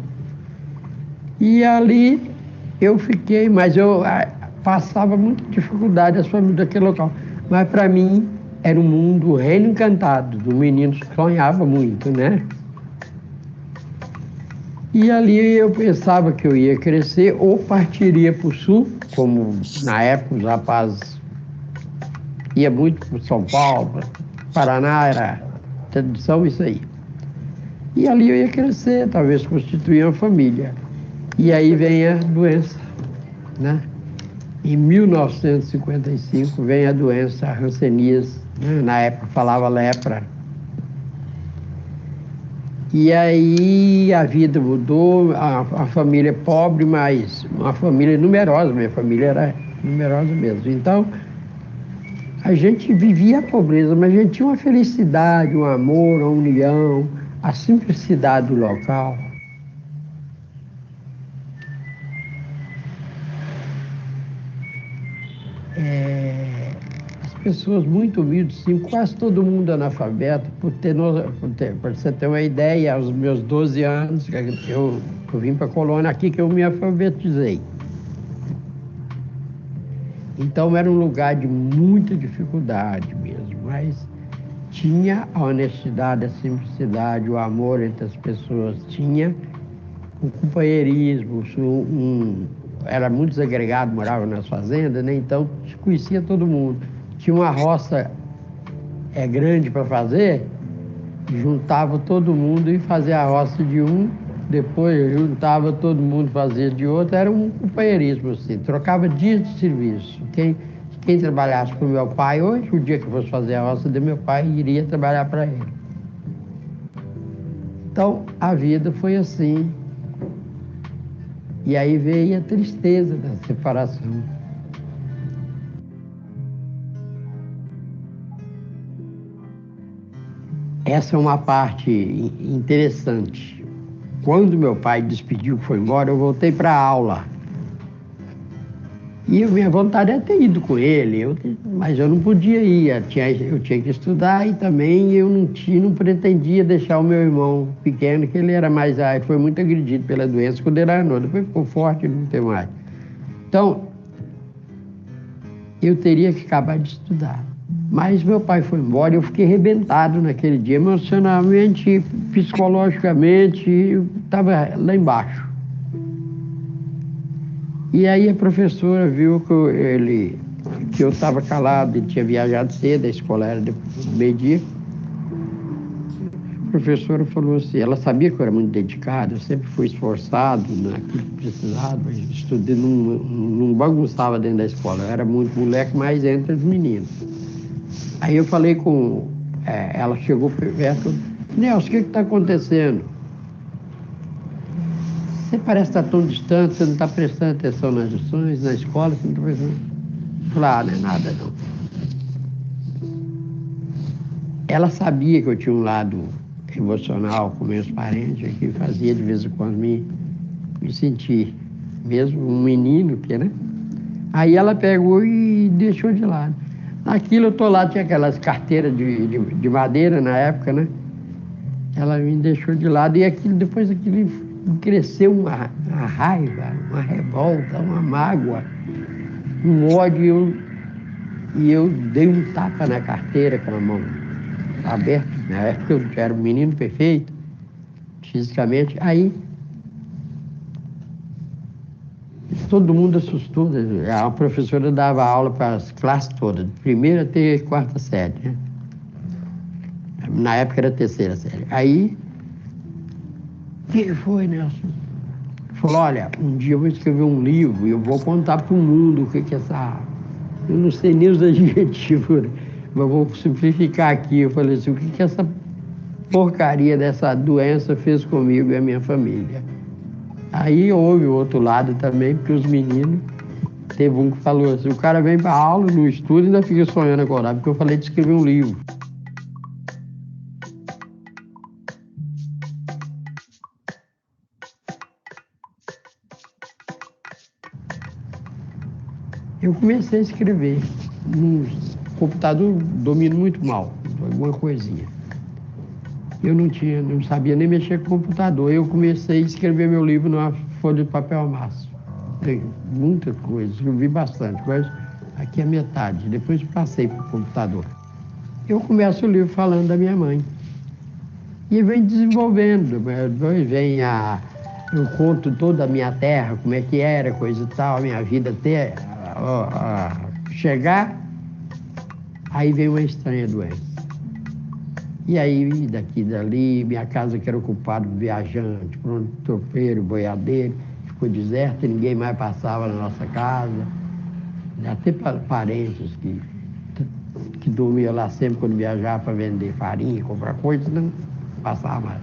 E ali eu fiquei, mas eu passava muita dificuldade as famílias daquele local. Mas para mim era um mundo, o reino encantado, do menino que sonhava muito, né? E ali eu pensava que eu ia crescer ou partiria para o sul, como na época os rapazes ia muito para São Paulo, Paraná, era tradição isso aí. E ali eu ia crescer, talvez constituir uma família. E aí vem a doença, né? Em 1955 vem a doença, a hanseníase, né? Na época falava lepra. E aí a vida mudou, a família é pobre, mas uma família numerosa, minha família era numerosa mesmo. Então, a gente vivia a pobreza, mas a gente tinha uma felicidade, um amor, uma união, a simplicidade do local. As pessoas muito humildes, sim, quase todo mundo analfabeto, para você ter uma ideia, aos meus 12 anos, eu vim para a Colônia aqui que eu me alfabetizei. Então era um lugar de muita dificuldade mesmo, mas tinha a honestidade, a simplicidade, o amor entre as pessoas, tinha o companheirismo, era muito desagregado, morava nas fazendas, né? Então se conhecia todo mundo. Tinha uma roça grande para fazer, juntava todo mundo e fazia a roça de um, depois juntava todo mundo, fazia de outro, era um companheirismo assim, trocava dias de serviço. Quem trabalhasse com meu pai hoje, o dia que eu fosse fazer a roça de meu pai, iria trabalhar para ele. Então a vida foi assim. E aí veio a tristeza da separação. Essa é uma parte interessante. quando meu pai despediu, que foi embora, eu voltei para a aula. E a minha vontade é ter ido com ele, mas eu não podia ir, eu tinha que estudar e também eu não pretendia deixar o meu irmão pequeno, que ele era mais, foi muito agredido pela doença quando ele era novo, depois ficou forte e não tem mais. Então, eu teria que acabar de estudar. Mas meu pai foi embora e eu fiquei arrebentado naquele dia, emocionalmente, psicologicamente, eu estava lá embaixo. E aí a professora viu que eu estava calado, ele tinha viajado cedo, a escola era depois do meio-dia. A professora falou assim, ela sabia que eu era muito dedicado, eu sempre fui esforçado naquilo que precisava, mas estudei, não bagunçava dentro da escola, eu era muito moleque, mas entre os meninos. Aí eu falei ela chegou perto, Nelson, o que está acontecendo? Você parece estar tão distante, você não está prestando atenção nas lições, na escola, você não está prestando. Claro, não é nada não. Ela sabia que eu tinha um lado emocional com meus parentes, que fazia de vez em quando me sentir, mesmo um menino que, né? Aí ela pegou e deixou de lado. Naquilo eu tô lá, tinha aquelas carteiras de madeira na época, né? Ela me deixou de lado e depois aquilo cresceu uma raiva, uma revolta, uma mágoa, um ódio, e eu dei um tapa na carteira com a mão aberta. Na época eu era um menino perfeito, fisicamente. Aí todo mundo assustou. A professora dava aula para as classes todas, de primeira até quarta série, né? Na época era terceira série. Aí, o que foi, Nelson? Falou, olha, um dia eu vou escrever um livro e eu vou contar para o mundo o que é essa... Eu não sei nem os adjetivos, mas vou simplificar aqui. Eu falei assim, o que essa porcaria dessa doença fez comigo e a minha família? Aí houve o outro lado também, porque os meninos, teve um que falou assim, o cara vem para aula, no estudo e ainda fica sonhando acordar, porque eu falei de escrever um livro. Eu comecei a escrever. No computador domino muito mal, alguma coisinha. Eu não sabia nem mexer com o computador. Eu comecei a escrever meu livro numa folha de papel amasso. Tem muita coisa, escrevi bastante, mas aqui é metade. Depois passei para o computador. Eu começo o livro falando da minha mãe. E vem desenvolvendo, eu conto toda a minha terra, como é que era, coisa e tal, a minha vida até chegar, aí veio uma estranha doença. E aí, daqui e dali, minha casa que era ocupada por viajante, por tropeiro, boiadeiro, ficou deserta, ninguém mais passava na nossa casa. Até parentes que dormiam lá sempre quando viajava para vender farinha, comprar coisas, não passava mais.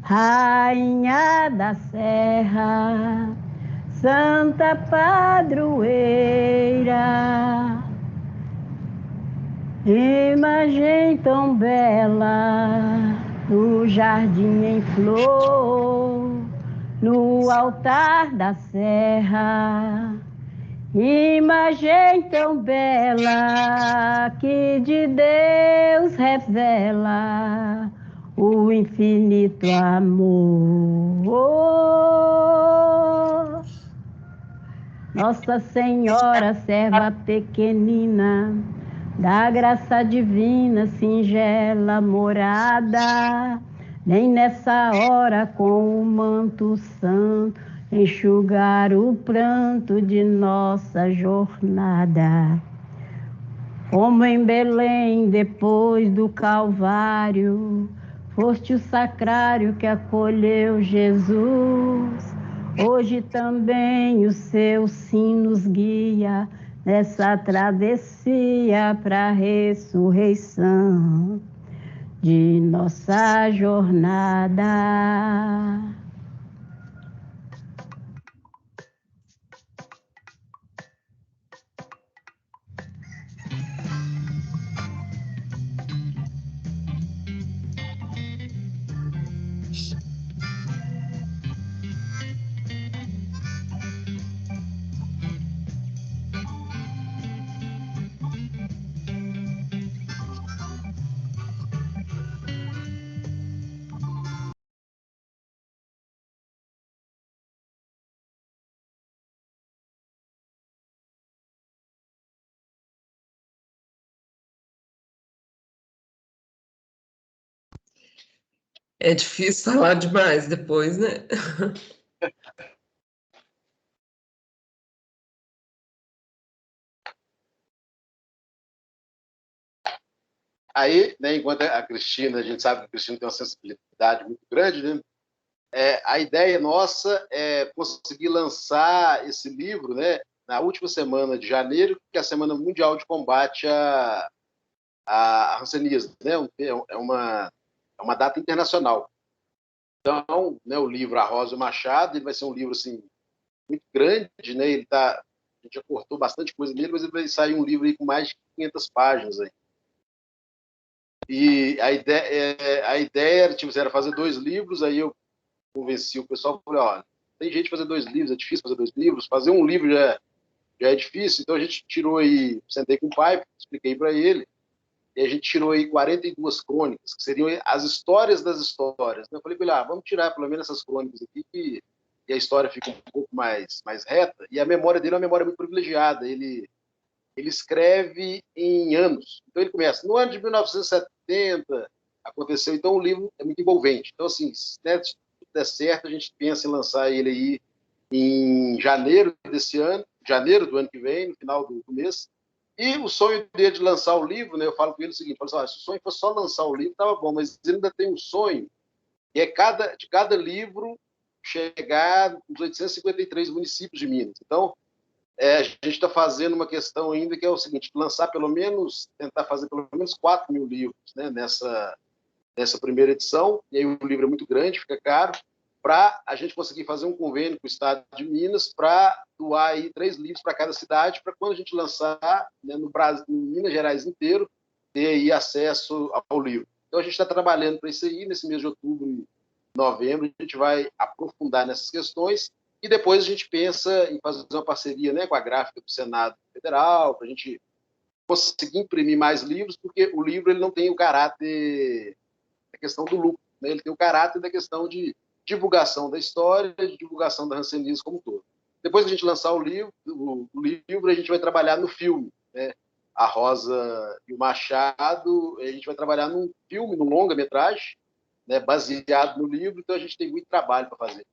Rainha da Serra, Santa Padroeira, imagem tão bela, no jardim em flor, no altar da serra, imagem tão bela que de Deus revela o infinito amor. Nossa Senhora, serva pequenina, da graça divina, singela morada, nem nessa hora com o manto santo enxugar o pranto de nossa jornada. Como em Belém, depois do Calvário, foste o sacrário que acolheu Jesus. Hoje também o seu sim nos guia nessa travessia para a ressurreição. de nossa jornada. É difícil falar demais depois, né? Aí, né, enquanto a Cristina, a gente sabe que a Cristina tem uma sensibilidade muito grande, né? A ideia nossa é conseguir lançar esse livro, né, na última semana de janeiro, que é a Semana Mundial de Combate a hanseníase, né? É uma data internacional. Então, né, o livro A Rosa e o Machado, ele vai ser um livro assim muito grande, né? A gente já cortou bastante coisa nele, mas ele vai sair um livro aí com mais de 500 páginas aí. E a ideia era, tipo, era fazer 2 livros, aí eu convenci o pessoal, falei, olha, tem jeito de fazer 2 livros, é difícil fazer 2 livros, fazer um livro já é difícil, então a gente tirou aí, sentei com o pai, expliquei para ele, e a gente tirou aí 42 crônicas, que seriam as histórias das histórias. Eu falei para ele, vamos tirar pelo menos essas crônicas aqui, que a história fica um pouco mais reta, e a memória dele é uma memória muito privilegiada, ele escreve em anos. Então ele começa, no ano de 1970, aconteceu, então o livro é muito envolvente. Então, assim, se tudo der certo, a gente pensa em lançar ele aí em janeiro desse ano, janeiro do ano que vem, no final do mês. E o sonho dele de lançar o livro, né, eu falo com ele o seguinte, se o sonho fosse só lançar o livro, estava bom, mas ele ainda tem um sonho, que é de cada livro chegar nos 853 municípios de Minas. Então, a gente está fazendo uma questão ainda que é o seguinte, tentar fazer pelo menos 4.000 livros, né, nessa primeira edição, e aí o livro é muito grande, fica caro, para a gente conseguir fazer um convênio com o Estado de Minas para doar aí 3 livros para cada cidade, para quando a gente lançar, né, no Brasil, em Minas Gerais inteiro, ter aí acesso ao livro. Então a gente está trabalhando para isso aí, nesse mês de outubro e novembro, a gente vai aprofundar nessas questões, e depois a gente pensa em fazer uma parceria, né, com a gráfica do Senado Federal, para a gente conseguir imprimir mais livros, porque o livro ele não tem o caráter da questão do lucro, né? Ele tem o caráter da questão de divulgação da história, de divulgação da hanseníase como um todo. Depois que a gente lançar o livro, a gente vai trabalhar no filme, né? A Rosa e o Machado, a gente vai trabalhar num filme, num longa-metragem, né, baseado no livro, então a gente tem muito trabalho para fazer.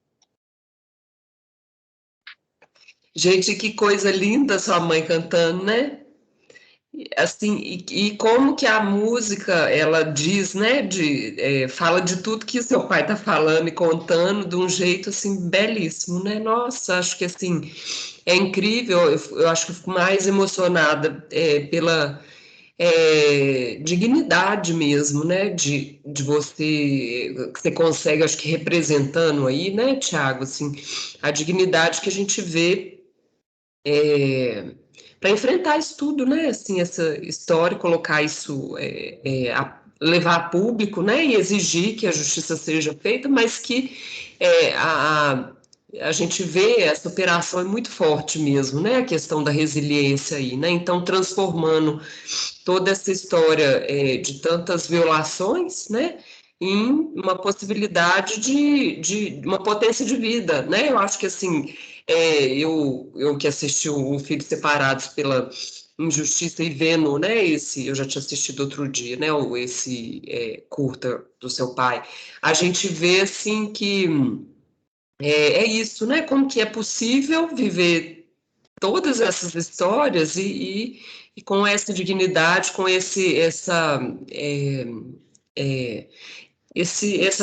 Gente, que coisa linda sua mãe cantando, né? Assim, e como que a música, ela diz, né, fala de tudo que o seu pai tá falando e contando de um jeito, assim, belíssimo, né? Nossa, acho que, assim, é incrível, eu acho que eu fico mais emocionada pela dignidade mesmo, né, de você, que você consegue, acho que representando aí, né, Tiago, assim, a dignidade que a gente vê para enfrentar isso tudo, né? Assim, essa história, colocar isso, levar a público, né? E exigir que a justiça seja feita, mas que a gente vê essa operação é muito forte mesmo, né? A questão da resiliência aí, né? Então, transformando toda essa história de tantas violações, né? Em uma possibilidade de uma potência de vida, né? Eu acho que, assim, eu que assisti o Filhos Separados pela Injustiça e vendo, né, eu já tinha assistido outro dia, né, esse curta do seu pai, a gente vê, assim, que é isso, né, como que é possível viver todas essas histórias e com essa dignidade, com essa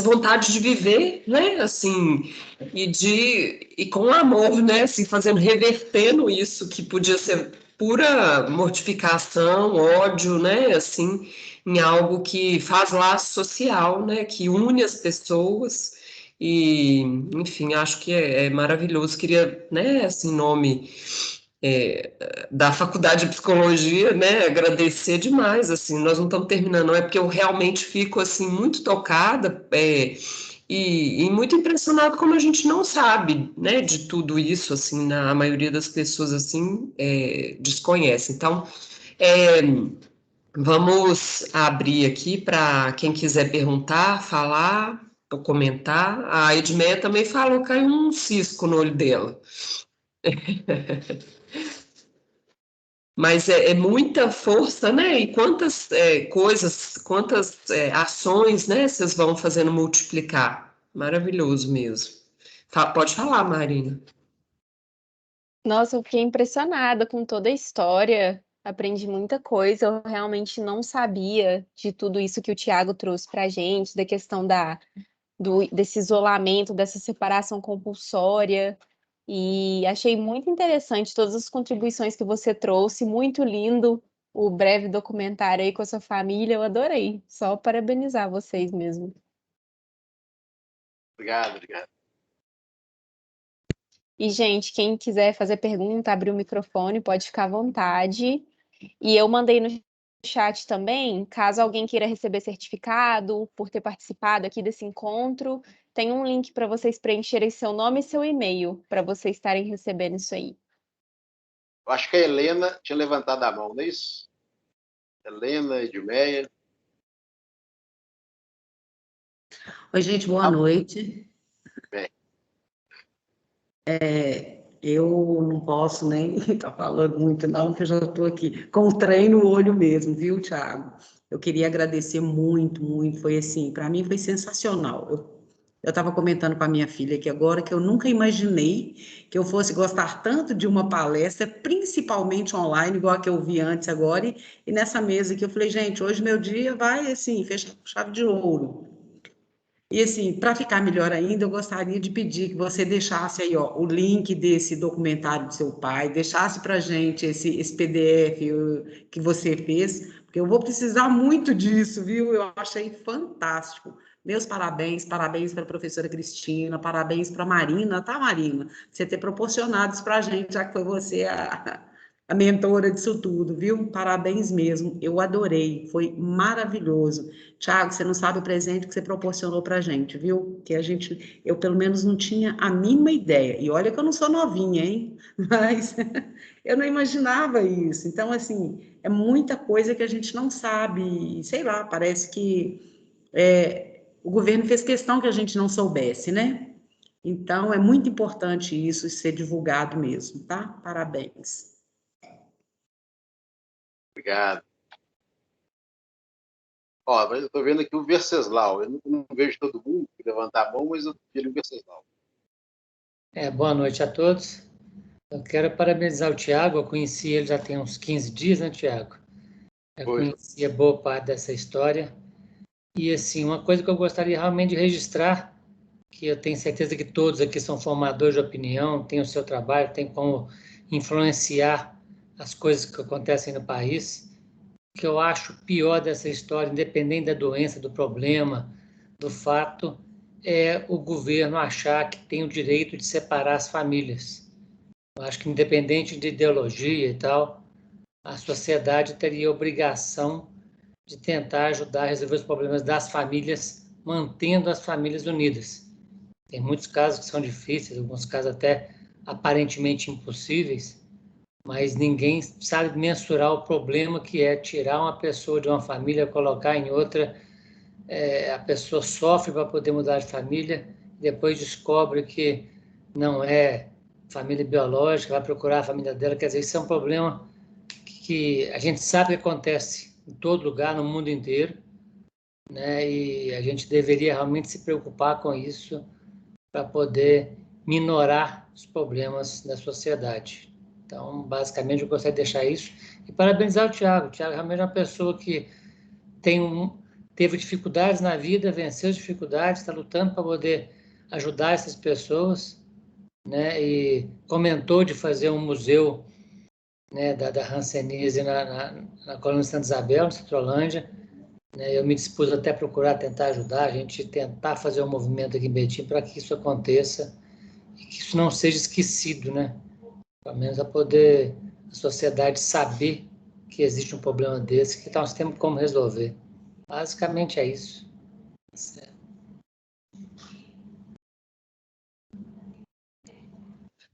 vontade de viver, né, assim, e com amor, né, assim, revertendo isso que podia ser pura mortificação, ódio, né, assim, em algo que faz laço social, né, que une as pessoas e, enfim, acho que é maravilhoso. Queria, né, assim, em nome da Faculdade de Psicologia, né, agradecer demais, assim, nós não estamos terminando, não é porque eu realmente fico, assim, muito tocada, e muito impressionado como a gente não sabe, né, de tudo isso, assim, a maioria das pessoas, assim, desconhece. Então, vamos abrir aqui para quem quiser perguntar, falar ou comentar. A Edmeia também falou, caiu um cisco no olho dela. Mas é muita força, né? E quantas coisas, quantas ações, né? Vocês vão fazendo multiplicar. Maravilhoso mesmo. Pode falar, Marina. Nossa, eu fiquei impressionada com toda a história. Aprendi muita coisa. Eu realmente não sabia de tudo isso que o Tiago trouxe para a gente, da questão desse isolamento, dessa separação compulsória. E achei muito interessante todas as contribuições que você trouxe. Muito lindo o breve documentário aí com a sua família. Eu adorei. Só parabenizar vocês mesmo. Obrigado. E, gente, quem quiser fazer pergunta, abrir o microfone, pode ficar à vontade. E eu mandei no chat também, caso alguém queira receber certificado por ter participado aqui desse encontro, tem um link para vocês preencherem seu nome e seu e-mail, para vocês estarem recebendo isso aí. Eu acho que a Helena tinha levantado a mão, não é isso? Helena, Edmeia. Oi, gente, boa noite. Bem. Eu não posso nem estar falando muito, não, porque eu já estou aqui com o trem no olho mesmo, viu, Thiago? Eu queria agradecer muito, muito. Foi assim, para mim foi sensacional. Eu estava comentando com a minha filha aqui agora que eu nunca imaginei que eu fosse gostar tanto de uma palestra, principalmente online, igual a que eu vi antes agora, e nessa mesa aqui eu falei, gente, hoje meu dia vai, assim, fechar com chave de ouro. E assim, para ficar melhor ainda, eu gostaria de pedir que você deixasse aí, ó, o link desse documentário do seu pai, deixasse para a gente esse PDF que você fez, porque eu vou precisar muito disso, viu? Eu achei fantástico. Meus parabéns, parabéns para a professora Cristina, parabéns para a Marina, tá, Marina? Você ter proporcionado isso para a gente, já que foi você a mentora disso tudo, viu? Parabéns mesmo, eu adorei, foi maravilhoso. Tiago, você não sabe o presente que você proporcionou para a gente, viu? Que eu pelo menos não tinha a mínima ideia. E olha que eu não sou novinha, hein? Mas eu não imaginava isso. Então, assim, é muita coisa que a gente não sabe. Sei lá, parece que o governo fez questão que a gente não soubesse, né? Então, é muito importante isso ser divulgado mesmo, tá? Parabéns. Obrigado. Ó, eu estou vendo aqui o Venceslau. Eu não vejo todo mundo levantar a mão, mas eu vi o Venceslau. Boa noite a todos. Eu quero parabenizar o Tiago. Eu conheci ele já tem uns 15 dias, né, Tiago? Eu conhecia boa parte dessa história. E, assim, uma coisa que eu gostaria realmente de registrar, que eu tenho certeza que todos aqui são formadores de opinião, têm o seu trabalho, têm como influenciar as coisas que acontecem no país. O que eu acho pior dessa história, independente da doença, do problema, do fato, é o governo achar que tem o direito de separar as famílias. Eu acho que, independente de ideologia e tal, a sociedade teria a obrigação de tentar ajudar a resolver os problemas das famílias, mantendo as famílias unidas. Tem muitos casos que são difíceis, alguns casos até aparentemente impossíveis, mas ninguém sabe mensurar o problema que é tirar uma pessoa de uma família, colocar em outra. A pessoa sofre para poder mudar de família, depois descobre que não é família biológica, vai procurar a família dela. Quer dizer, isso é um problema que a gente sabe que acontece em todo lugar, no mundo inteiro, né? E a gente deveria realmente se preocupar com isso para poder minorar os problemas da sociedade. Então, basicamente, eu gostaria de deixar isso. E parabenizar o Tiago. O Tiago realmente é uma pessoa que teve dificuldades na vida, venceu as dificuldades, está lutando para poder ajudar essas pessoas, né? E comentou de fazer um museu né, da hanseníase na colônia Santa Isabel, na Citrolândia. Né, eu me dispus até a procurar tentar ajudar, a gente tentar fazer um movimento aqui em Betim para que isso aconteça e que isso não seja esquecido, né? Pelo menos a poder a sociedade saber que existe um problema desse, que nós temos como resolver. Basicamente é isso. Certo.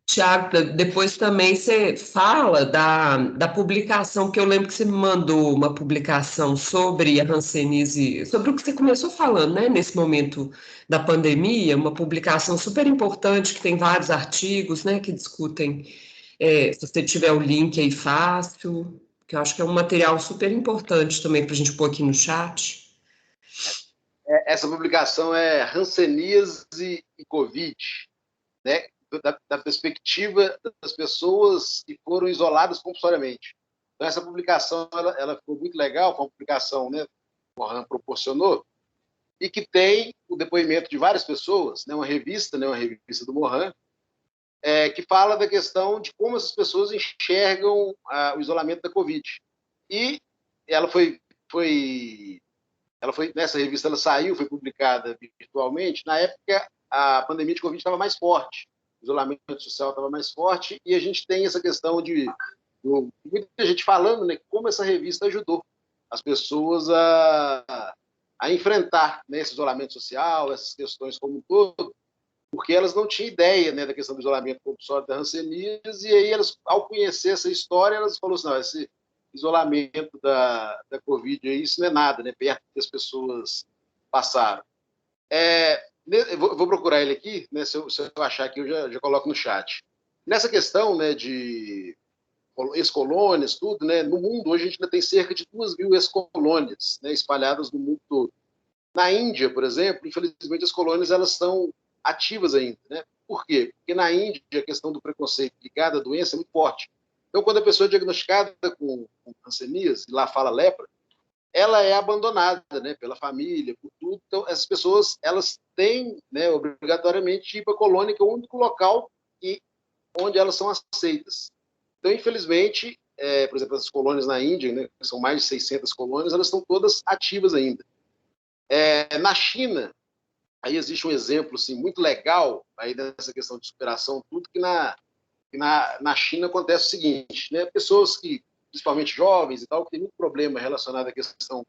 Tiago, depois também você fala da publicação, que eu lembro que você me mandou uma publicação sobre a hanseníase, sobre o que você começou falando, né, nesse momento da pandemia, uma publicação super importante, que tem vários artigos, né, que discutem, se você tiver o link aí fácil, que eu acho que é um material super importante também para a gente pôr aqui no chat. Essa publicação é Hanseníase e Covid, né? Da perspectiva das pessoas que foram isoladas compulsoriamente. Então, essa publicação ela ficou muito legal, foi uma publicação, né, que o Mohan proporcionou, e que tem o depoimento de várias pessoas, né, uma revista do Mohan, que fala da questão de como essas pessoas enxergam o isolamento da Covid. E ela foi nessa revista, ela saiu, foi publicada virtualmente, na época a pandemia de Covid estava mais forte, o isolamento social estava mais forte, e a gente tem essa questão de muita gente falando, né, como essa revista ajudou as pessoas a enfrentar, né, esse isolamento social, essas questões como um todo, porque elas não tinham ideia, né, da questão do isolamento compulsório da hanseníase, e aí elas, ao conhecer essa história, elas falaram assim, não, esse isolamento da Covid, isso não é nada, né, perto que as pessoas passaram. Eu vou procurar ele aqui, né, se eu achar aqui, eu já coloco no chat. Nessa questão, né, de ex-colônias, tudo, né, no mundo hoje a gente ainda tem cerca de 2.000 ex-colônias, né, espalhadas no mundo todo. Na Índia, por exemplo, infelizmente as colônias elas estão ativas ainda, né? Por quê? Porque na Índia a questão do preconceito ligado à doença é muito forte. Então, quando a pessoa é diagnosticada com hanseníase, lá fala lepra, ela é abandonada, né, pela família, por tudo. Então, essas pessoas, elas têm, né, obrigatoriamente de ir para a colônia, que é o único local onde elas são aceitas. Então, infelizmente, por exemplo, as colônias na Índia, né, são mais de 600 colônias, elas estão todas ativas ainda. Na China, aí existe um exemplo assim, muito legal aí dessa questão de superação, tudo que na China acontece o seguinte, né, pessoas que, principalmente jovens e tal, que tem muito problema relacionado à questão,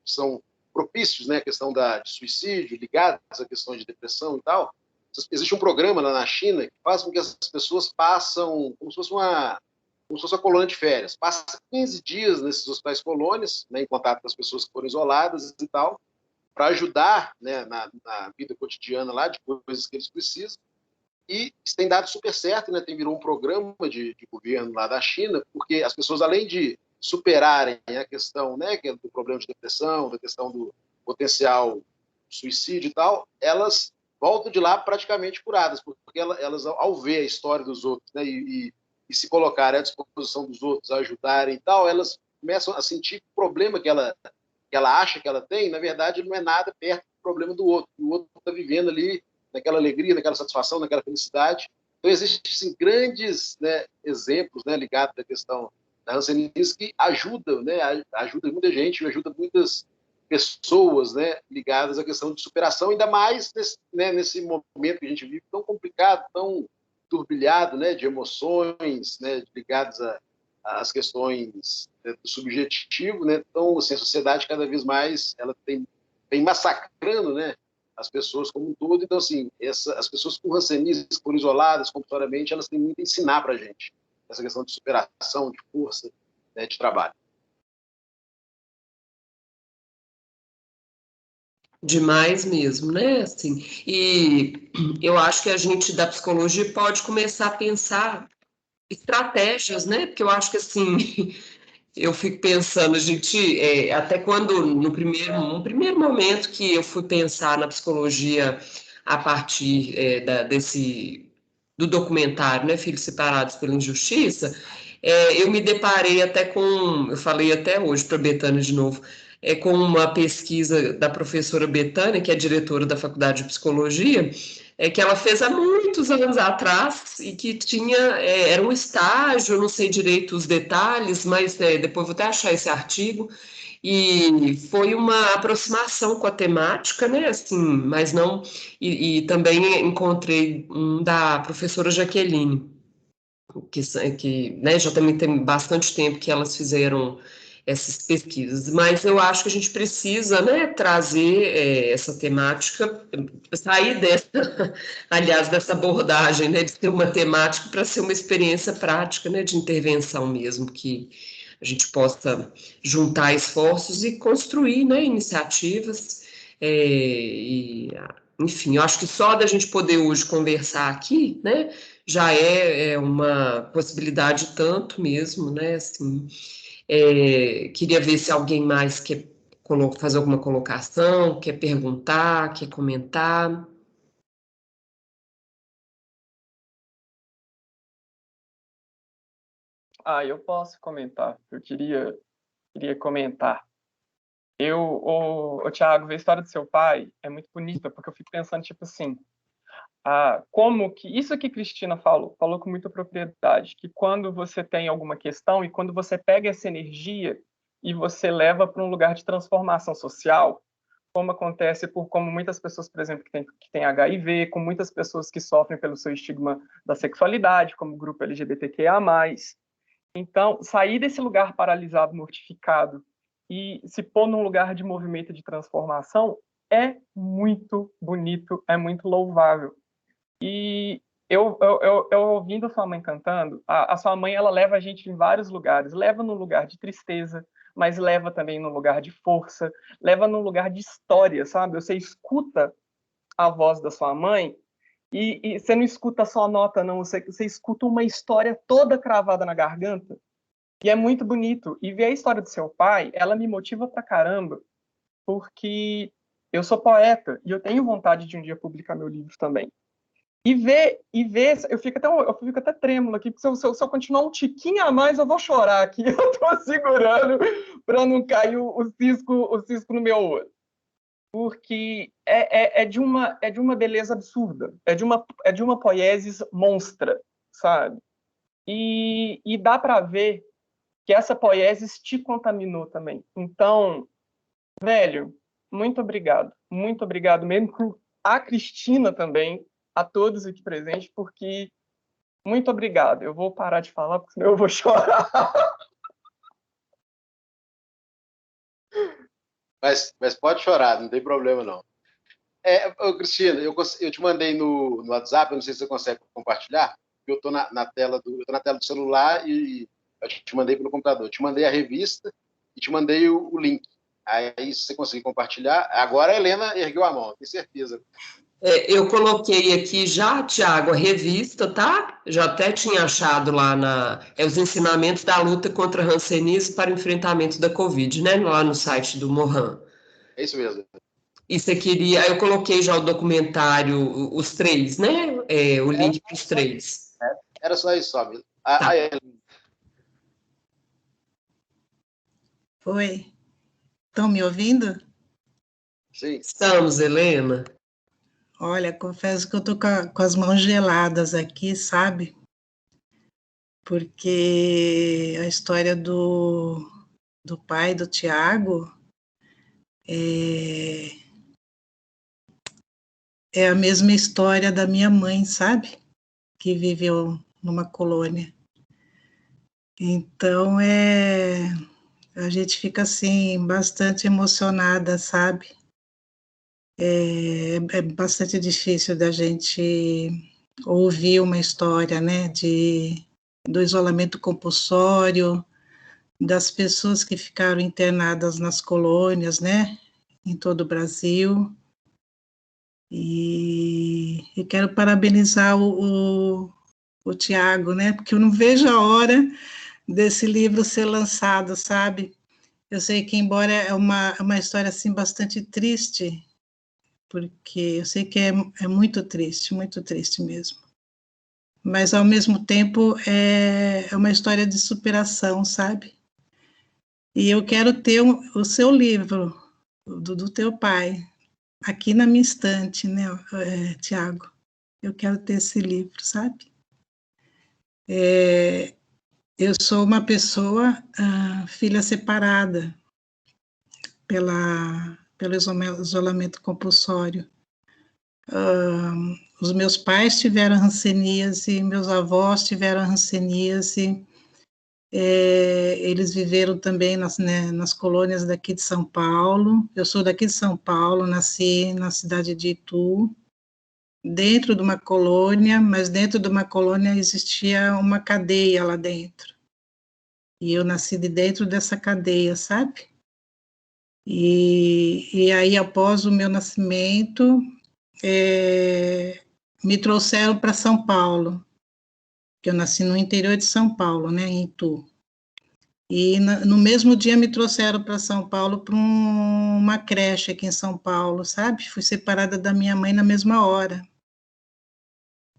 são propícios, né, a questão de suicídio, ligados à questão de depressão e tal. Existe um programa lá na China que faz com que as pessoas passam como se fosse uma colônia de férias. Passa 15 dias nesses hospitais colônias, né, em contato com as pessoas que foram isoladas e tal, para ajudar, né, na vida cotidiana lá, de coisas que eles precisam. E isso tem dado super certo, né? Virou um programa de governo lá da China, porque as pessoas, além de superarem a questão, né, que é do problema de depressão, da questão do potencial suicídio e tal, elas voltam de lá praticamente curadas, porque elas ao ver a história dos outros, né, e se colocarem à disposição dos outros, ajudarem e tal, elas começam a sentir que o problema que ela acha que ela tem, na verdade, não é nada perto do problema do outro. O outro está vivendo ali naquela alegria, naquela satisfação, naquela felicidade. Então, existem assim, grandes, né, exemplos, né, ligados à questão da hanseníase que ajudam, né, ajuda muita gente, ajuda muitas pessoas, né, ligadas à questão de superação, ainda mais nesse momento que a gente vive tão complicado, tão turbilhado, né, de emoções, né, ligadas às questões do subjetivo, né? Então, assim, a sociedade cada vez mais ela vem massacrando, né, as pessoas como um todo. Então, assim, as pessoas com hanseníase, por isoladas, compulsoriamente, elas têm muito a ensinar para a gente essa questão de superação, de força, né, de trabalho. Demais mesmo, né? Assim, e eu acho que a gente da psicologia pode começar a pensar estratégias, né? Porque eu acho que assim, eu fico pensando, a gente, até quando num primeiro momento que eu fui pensar na psicologia a partir do documentário, né, Filhos Separados pela Injustiça, eu me deparei até eu falei até hoje para a Betânia de novo, com uma pesquisa da professora Betânia, que é diretora da Faculdade de Psicologia, que ela fez há muitos anos atrás e que era um estágio, não sei direito os detalhes, mas depois vou até achar esse artigo, e foi uma aproximação com a temática, né, assim, mas não, e também encontrei um da professora Jaqueline, que né, já também tem bastante tempo que elas fizeram essas pesquisas, mas eu acho que a gente precisa, né, trazer essa temática, sair aliás, dessa abordagem, né, de ser uma temática para ser uma experiência prática, né, de intervenção mesmo, que a gente possa juntar esforços e construir, né, iniciativas, enfim, eu acho que só da gente poder hoje conversar aqui, né, já é uma possibilidade tanto mesmo, né, assim. Queria ver se alguém mais quer fazer alguma colocação, quer perguntar, quer comentar. Eu posso comentar. Eu queria comentar. O Thiago, ver a história do seu pai é muito bonita, porque eu fico pensando, tipo assim, como que isso que Cristina falou com muita propriedade, que quando você tem alguma questão e quando você pega essa energia e você leva para um lugar de transformação social, como acontece como muitas pessoas, por exemplo, que têm HIV, com muitas pessoas que sofrem pelo seu estigma da sexualidade, como o grupo LGBTQIA+. Então, sair desse lugar paralisado, mortificado, e se pôr num lugar de movimento de transformação é muito bonito, é muito louvável. E eu ouvindo a sua mãe cantando, a sua mãe, ela leva a gente em vários lugares, leva num lugar de tristeza, mas leva também num lugar de força, leva num lugar de história, sabe? Você escuta a voz da sua mãe e você não escuta só a nota, não, você escuta uma história toda cravada na garganta, e é muito bonito. E ver a história do seu pai, ela me motiva pra caramba, porque eu sou poeta e eu tenho vontade de um dia publicar meu livro também. E ver, eu fico até trêmulo aqui, porque se eu continuar um tiquinho a mais, eu vou chorar aqui. Eu tô segurando para não cair o cisco no meu olho. Porque é de uma beleza absurda, é de uma poiesis monstra, sabe? E dá para ver que essa poiesis te contaminou também. Então, velho, muito obrigado mesmo, a Cristina também, a todos aqui presentes, porque muito obrigado. Eu vou parar de falar, porque senão eu vou chorar. Mas pode chorar, não tem problema, não. Cristina, eu te mandei no WhatsApp, eu não sei se você consegue compartilhar, eu estou na tela do celular e eu te mandei pelo computador. Te mandei a revista e te mandei o link. Aí, se você conseguir compartilhar, agora a Helena ergueu a mão, tenho certeza. Eu coloquei aqui já, Tiago, a revista, tá? Já até tinha achado lá os ensinamentos da luta contra hanseníase para o enfrentamento da Covid, né? Lá no site do Mohan. É isso mesmo. E você queria... Eu coloquei já o documentário, os 3, né? O link para os 3. Era só isso, só. Oi. Estão me ouvindo? Sim. Estamos, Helena. Olha, confesso que eu estou com as mãos geladas aqui, sabe? Porque a história do pai do Tiago é a mesma história da minha mãe, sabe? Que viveu numa colônia. Então, a gente fica, assim, bastante emocionada, sabe? É bastante difícil da gente ouvir uma história, né, do isolamento compulsório, das pessoas que ficaram internadas nas colônias, né, em todo o Brasil. E quero parabenizar o Tiago, né, porque eu não vejo a hora desse livro ser lançado, sabe? Eu sei que, embora é uma história, assim, bastante triste, porque eu sei que é muito triste mesmo. Mas, ao mesmo tempo, é uma história de superação, sabe? E eu quero ter o seu livro, do teu pai, aqui na minha estante, né, Tiago? eu quero ter esse livro, sabe? Eu sou uma pessoa, filha separada pelo isolamento compulsório. Os meus pais tiveram hanseníase, meus avós tiveram hanseníase, eles viveram também nas colônias daqui de São Paulo. Eu sou daqui de São Paulo, nasci na cidade de Itu, dentro de uma colônia, mas dentro de uma colônia existia uma cadeia lá dentro. E eu nasci de dentro dessa cadeia, sabe? E aí, após o meu nascimento, me trouxeram para São Paulo, que eu nasci no interior de São Paulo, né, em Itu. E no mesmo dia me trouxeram para São Paulo para uma creche aqui em São Paulo, sabe? Fui separada da minha mãe na mesma hora.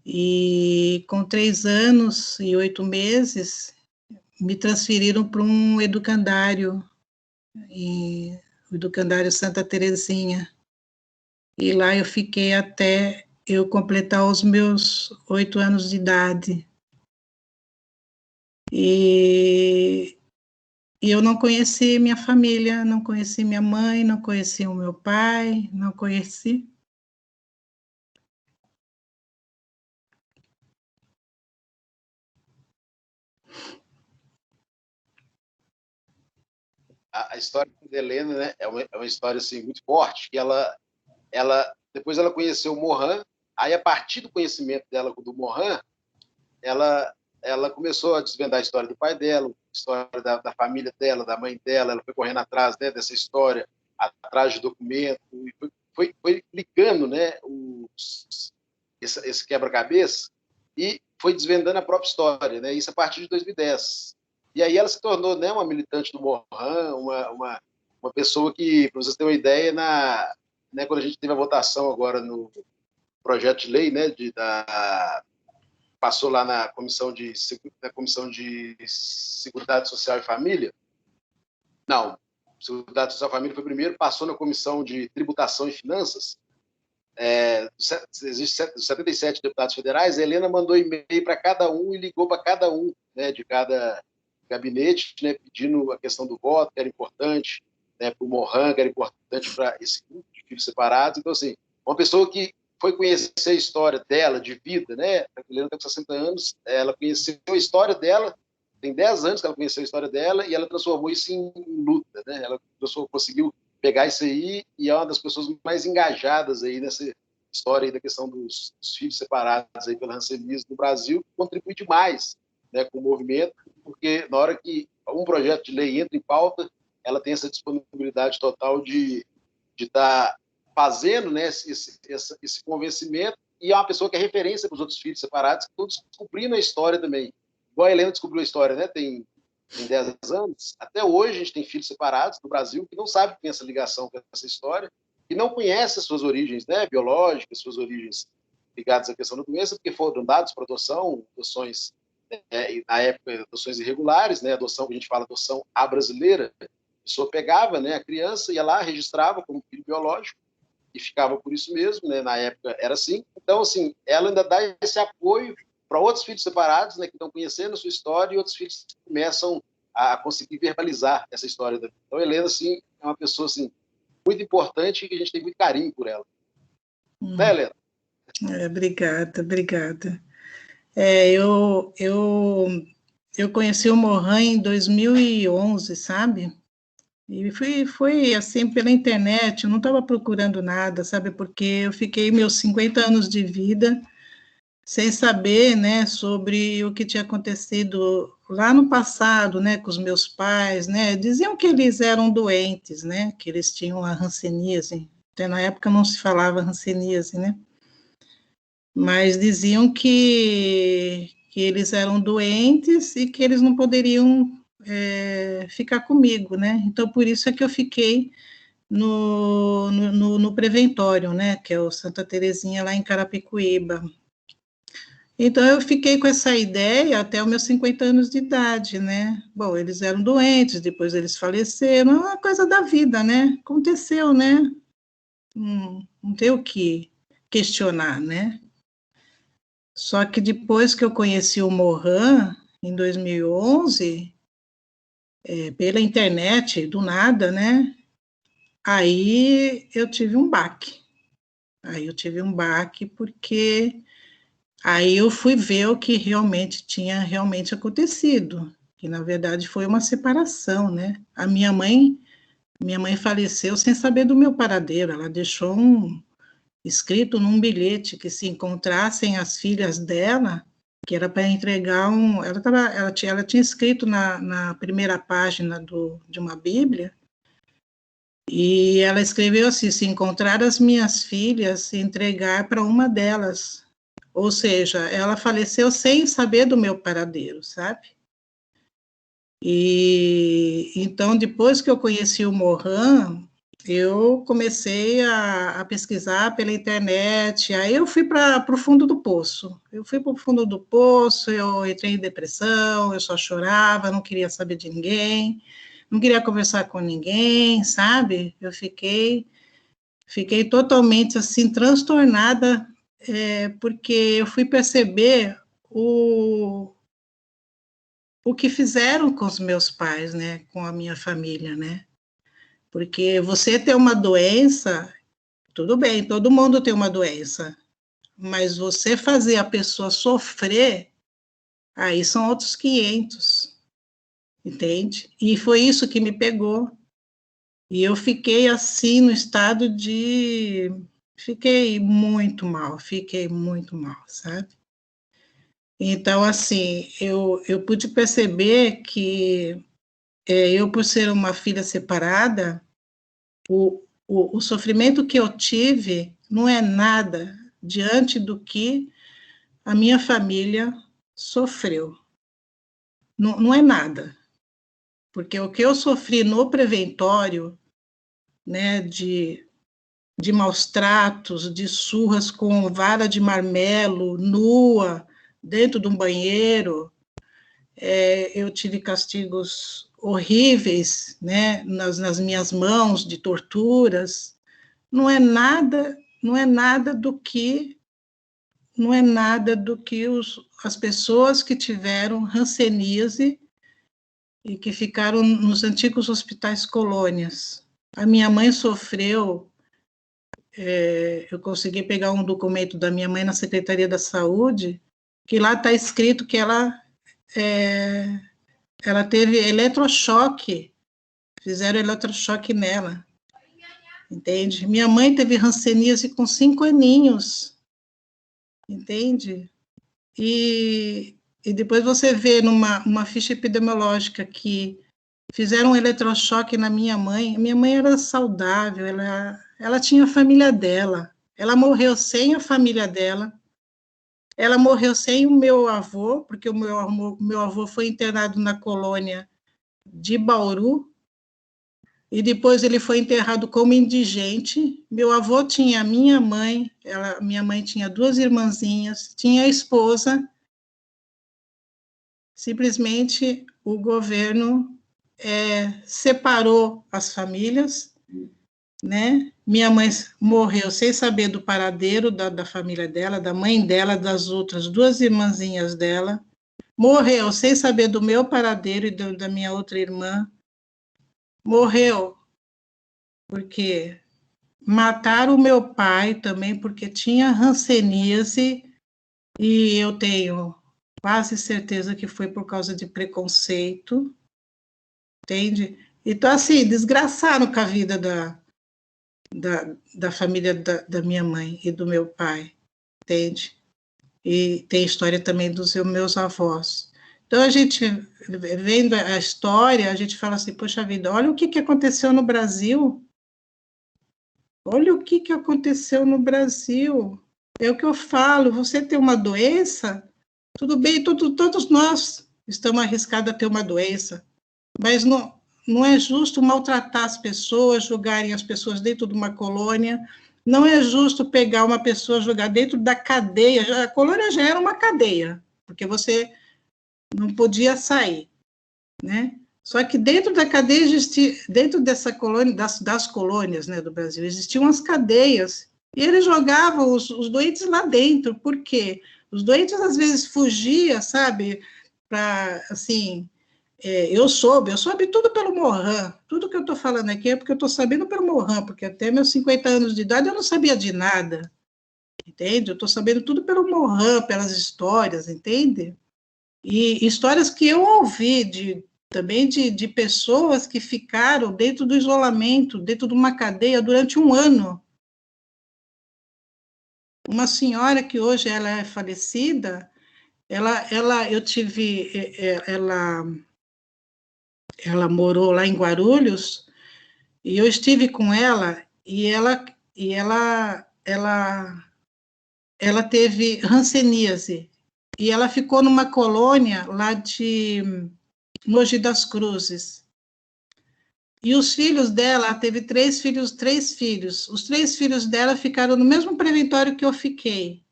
E com 3 anos e 8 meses, me transferiram para um educandário, o educandário Santa Terezinha. E lá eu fiquei até eu completar os meus 8 anos de idade. E eu não conheci minha família, não conheci minha mãe, não conheci o meu pai, não conheci. A história da Helena, né, é uma história assim, muito forte, que depois ela conheceu o Mohan, aí a partir do conhecimento dela do Mohan, ela começou a desvendar a história do pai dela, a história da família dela, da mãe dela, ela foi correndo atrás, né, dessa história, atrás de documento, e foi ligando, né, esse quebra-cabeça, e foi desvendando a própria história, né, isso a partir de 2010. E aí ela se tornou, né, uma militante do Mohan, uma pessoa que, para vocês terem uma ideia, né, quando a gente teve a votação agora no projeto de lei, né, passou lá na Comissão de Seguridade Social e Família. Não, Seguridade Social e Família foi primeiro, passou na Comissão de Tributação e Finanças. Existem 77 deputados federais, a Helena mandou e-mail para cada um e ligou para cada um, né, de cada gabinete, né, pedindo a questão do voto, que era importante, né, para o Mohan, que era importante para esse grupo de filhos separados. Então, assim, uma pessoa que foi conhecer a história dela, de vida, né, a Helena está com 60 anos, ela conheceu a história dela, tem 10 anos que ela conheceu a história dela, e ela transformou isso em luta, né, ela conseguiu pegar isso aí, e é uma das pessoas mais engajadas aí nessa história aí da questão dos filhos separados aí pela hanseníase no Brasil, contribui demais, né, com o movimento, porque na hora que um projeto de lei entra em pauta, ela tem essa disponibilidade total de estar fazendo, né, esse convencimento, e é uma pessoa que é referência para os outros filhos separados, que estão descobrindo a história também. Igual a Helena descobriu a história, né, tem 10 anos, até hoje a gente tem filhos separados no Brasil que não sabem que tem essa ligação com essa história, e não conhecem as suas origens, né, biológicas, suas origens ligadas à questão da doença, porque foram dados para adoção, adoções, na época, adoções irregulares, né, adoção que a gente fala, adoção à brasileira. A pessoa pegava, né, a criança, ia lá, registrava como filho biológico, e ficava por isso mesmo, né, na época era assim. Então, assim, ela ainda dá esse apoio para outros filhos separados, né, que estão conhecendo a sua história, e outros filhos que começam a conseguir verbalizar essa história da vida. Então, a Helena, assim, é uma pessoa, assim, muito importante e que a gente tem muito carinho por ela. Né, Helena? Obrigada. Eu conheci o Mohan em 2011, sabe? E foi assim, pela internet, eu não estava procurando nada, sabe? Porque eu fiquei meus 50 anos de vida sem saber, né, sobre o que tinha acontecido lá no passado, né, com os meus pais, né? Diziam que eles eram doentes, né? Que eles tinham a hanseníase. Até na época não se falava hanseníase, né? Mas diziam que eles eram doentes e que eles não poderiam ficar comigo, né? Então, por isso é que eu fiquei no preventório, né? Que é o Santa Terezinha, lá em Carapicuíba. Então, eu fiquei com essa ideia até os meus 50 anos de idade, né? Bom, eles eram doentes, depois eles faleceram, é uma coisa da vida, né? Aconteceu, né? Não tem o que questionar, né? Só que depois que eu conheci o Mohan, em 2011, pela internet, do nada, né? Aí eu tive um baque. Porque aí eu fui ver o que tinha acontecido, que na verdade foi uma separação, né? A minha mãe faleceu sem saber do meu paradeiro, ela deixou escrito num bilhete que se encontrassem as filhas dela, que era para entregar ela tinha escrito na primeira página de uma Bíblia, e ela escreveu assim: se encontrar as minhas filhas, entregar para uma delas. Ou seja, ela faleceu sem saber do meu paradeiro, sabe? E então, depois que eu conheci o Mohan, eu comecei a pesquisar pela internet, aí eu fui para o fundo do poço. Eu entrei em depressão, eu só chorava, não queria saber de ninguém, não queria conversar com ninguém, sabe? Eu fiquei totalmente, assim, transtornada, porque eu fui perceber o que fizeram com os meus pais, né? Com a minha família, né? Porque você ter uma doença, tudo bem, todo mundo tem uma doença, mas você fazer a pessoa sofrer, aí são outros 500, entende? E foi isso que me pegou. E eu fiquei assim no estado de... Fiquei muito mal, sabe? Então, assim, eu pude perceber que eu, por ser uma filha separada, o sofrimento que eu tive não é nada diante do que a minha família sofreu. Não é nada. Porque o que eu sofri no preventório, né, de maus tratos, de surras com vara de marmelo, nua, dentro de um banheiro, eu tive castigos horríveis, né, nas minhas mãos, de torturas. Não é nada do que as pessoas que tiveram hanseníase e que ficaram nos antigos hospitais colônias. A minha mãe sofreu, eu consegui pegar um documento da minha mãe na Secretaria da Saúde, que lá está escrito que ela teve eletrochoque, fizeram eletrochoque nela, entende? Minha mãe teve hanseníase com 5 aninhos, entende? E depois você vê numa ficha epidemiológica que fizeram um eletrochoque na minha mãe era saudável, ela tinha a família dela, ela morreu sem a família dela, ela morreu sem o meu avô, porque o meu avô foi internado na colônia de Bauru, e depois ele foi enterrado como indigente. Meu avô tinha a minha mãe tinha 2 irmãzinhas, tinha a esposa. Simplesmente o governo separou as famílias, né? Minha mãe morreu sem saber do paradeiro da família dela, da mãe dela, das outras 2 irmãzinhas dela. Morreu sem saber do meu paradeiro e da minha outra irmã. Morreu porque mataram o meu pai também, porque tinha hanseníase, e eu tenho quase certeza que foi por causa de preconceito, entende? Então, assim, desgraçaram com a vida da família da minha mãe e do meu pai, entende? E tem história também dos meus avós. Então, a gente, vendo a história, a gente fala assim, poxa vida, olha o que aconteceu no Brasil. Olha o que aconteceu no Brasil. É o que eu falo, você tem uma doença, tudo bem, todos nós estamos arriscados a ter uma doença, mas não é justo maltratar as pessoas, jogarem as pessoas dentro de uma colônia, não é justo pegar uma pessoa, jogar dentro da cadeia, a colônia já era uma cadeia, porque você não podia sair, né? Só que dentro da cadeia dentro dessa colônia, das colônias, né, do Brasil, existiam as cadeias, e eles jogavam os doentes lá dentro. Por quê? Os doentes, às vezes, fugiam, sabe? Para, assim, eu soube tudo pelo Mohan. Tudo que eu estou falando aqui é porque eu estou sabendo pelo Mohan, porque até meus 50 anos de idade eu não sabia de nada, entende? Eu estou sabendo tudo pelo Mohan, pelas histórias, entende? E histórias que eu ouvi também de pessoas que ficaram dentro do isolamento, dentro de uma cadeia durante um ano. Uma senhora que hoje ela é falecida, ela morou lá em Guarulhos e eu estive com ela e ela teve hanseníase e ela ficou numa colônia lá de Mogi das Cruzes. E os filhos dela, teve três filhos. Os 3 filhos dela ficaram no mesmo preventório que eu fiquei.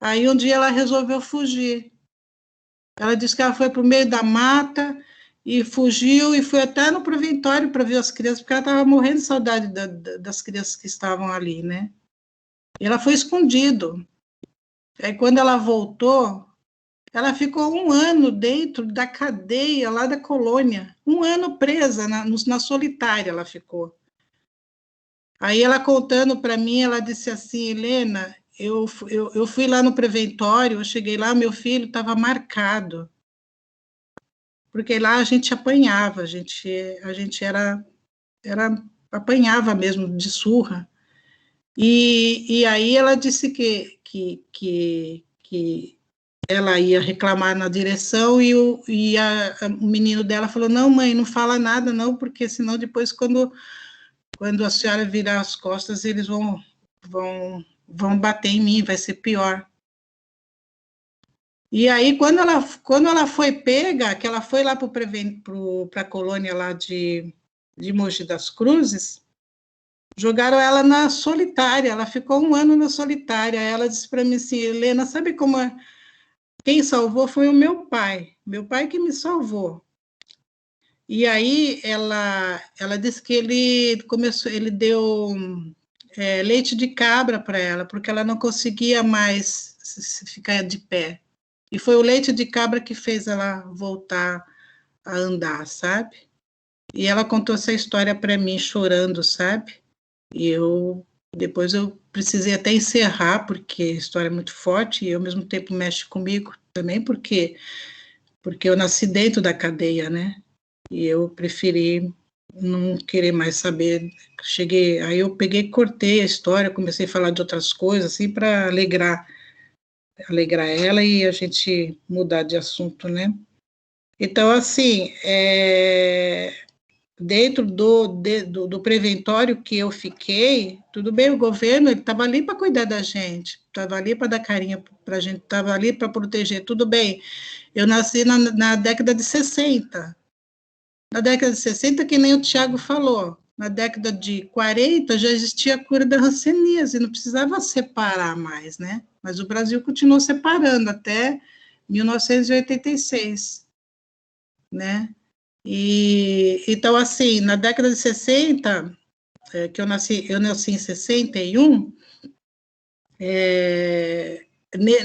Aí um dia ela resolveu fugir. Ela disse que ela foi para o meio da mata e fugiu e foi até no preventório para ver as crianças, porque ela estava morrendo de saudade das crianças que estavam ali, né? E ela foi escondido. Aí quando ela voltou, ela ficou um ano dentro da cadeia lá da colônia, um ano presa, na solitária ela ficou. Aí ela contando para mim, ela disse assim, Helena, eu fui lá no preventório, eu cheguei lá, meu filho estava marcado, porque lá a gente apanhava, a gente apanhava mesmo de surra. E aí ela disse que ela ia reclamar na direção e o menino dela falou, não, mãe, não fala nada não, porque senão depois quando a senhora virar as costas, eles vão bater em mim, vai ser pior. E aí, quando ela foi pega, que ela foi lá para a colônia lá de Mogi das Cruzes, jogaram ela na solitária, ela ficou um ano na solitária. Ela disse para mim assim, Helena, sabe como é? Quem salvou foi o meu pai que me salvou. E aí ela disse que ele deu leite de cabra para ela, porque ela não conseguia mais ficar de pé. E foi o leite de cabra que fez ela voltar a andar, sabe? E ela contou essa história para mim chorando, sabe? E depois eu precisei até encerrar, porque a história é muito forte e ao mesmo tempo mexe comigo também, porque eu nasci dentro da cadeia, né? E eu preferi não querer mais saber. Aí eu peguei, cortei a história, comecei a falar de outras coisas, assim, para alegrar ela e a gente mudar de assunto, né? Então, assim, dentro do preventório que eu fiquei, tudo bem, o governo estava ali para cuidar da gente, estava ali para dar carinho para a gente, estava ali para proteger, tudo bem. Eu nasci na década de 60. Na década de 60, que nem o Tiago falou, na década de 40 já existia a cura da hanseníase, não precisava separar mais, né? Mas o Brasil continuou separando até 1986, né? Então, assim, na década de 60, que eu nasci em 61,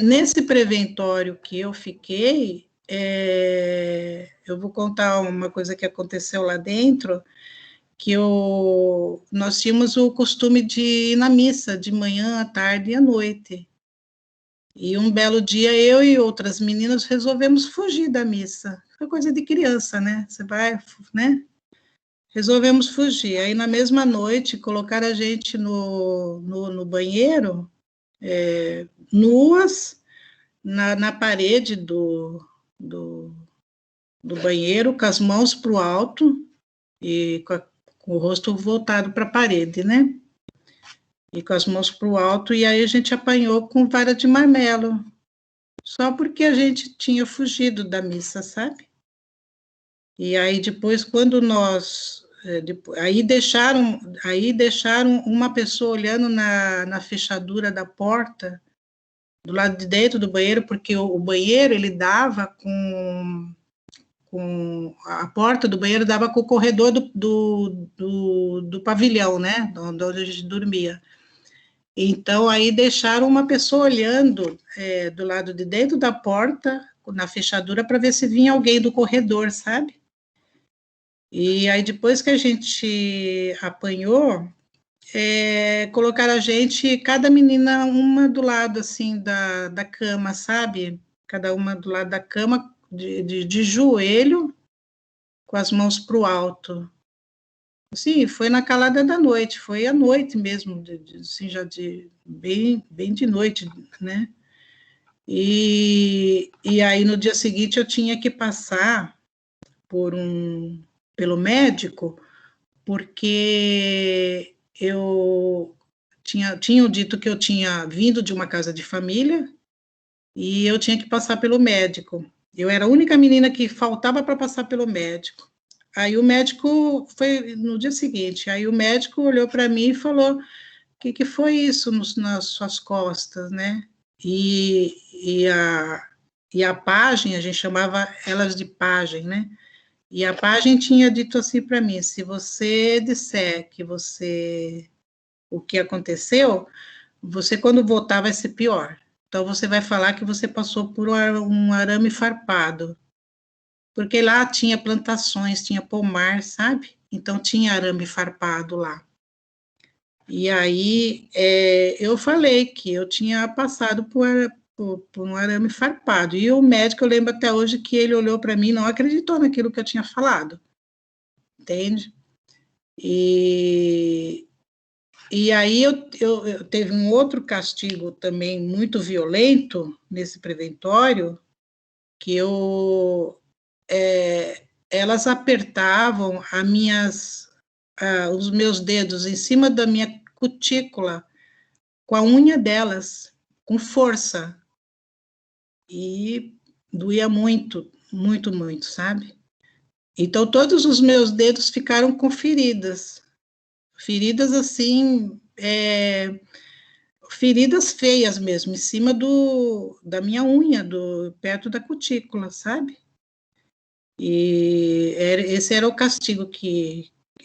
nesse preventório que eu fiquei, eu vou contar uma coisa que aconteceu lá dentro, que nós tínhamos o costume de ir na missa de manhã, à tarde e à noite. E um belo dia, eu e outras meninas resolvemos fugir da missa. Foi coisa de criança, né? Você vai, né? Resolvemos fugir. Aí, na mesma noite, colocaram a gente no banheiro, nuas, na parede do banheiro, com as mãos para o alto e com o rosto voltado para a parede, né? E com as mãos para o alto, e aí a gente apanhou com vara de marmelo, só porque a gente tinha fugido da missa, sabe? E aí depois, quando aí deixaram uma pessoa olhando na fechadura da porta, do lado de dentro do banheiro, porque o banheiro, ele dava com a porta do banheiro dava com o corredor do pavilhão, né, onde a gente dormia. Então, aí deixaram uma pessoa olhando do lado de dentro da porta, na fechadura, para ver se vinha alguém do corredor, sabe? E aí, depois que a gente apanhou, colocaram a gente, cada menina, uma do lado, assim, da cama, sabe? Cada uma do lado da cama, de joelho, com as mãos para o alto. Sim, foi na calada da noite, foi à noite mesmo, assim, já bem de noite, né? E aí, no dia seguinte, eu tinha que passar pelo médico, porque eu tinham dito que eu tinha vindo de uma casa de família e eu tinha que passar pelo médico. Eu era a única menina que faltava para passar pelo médico. Aí o médico foi no dia seguinte, aí o médico olhou para mim e falou: o que foi isso nas suas costas, né? E a pajem, a gente chamava elas de pajem, né? E a pajem tinha dito assim para mim: se você disser que o que aconteceu, você quando voltar vai ser pior. Então você vai falar que você passou por um arame farpado. Porque lá tinha plantações, tinha pomar, sabe? Então tinha arame farpado lá. E aí eu falei que eu tinha passado por um arame farpado. E o médico, eu lembro até hoje que ele olhou para mim e não acreditou naquilo que eu tinha falado. Entende? E aí eu teve um outro castigo também muito violento nesse preventório, que elas apertavam os meus dedos em cima da minha cutícula com a unha delas, com força. E doía muito, muito, muito, sabe? Então, todos os meus dedos ficaram com feridas. Feridas, assim, feridas feias mesmo, em cima da minha unha, perto da cutícula, sabe? E esse era o castigo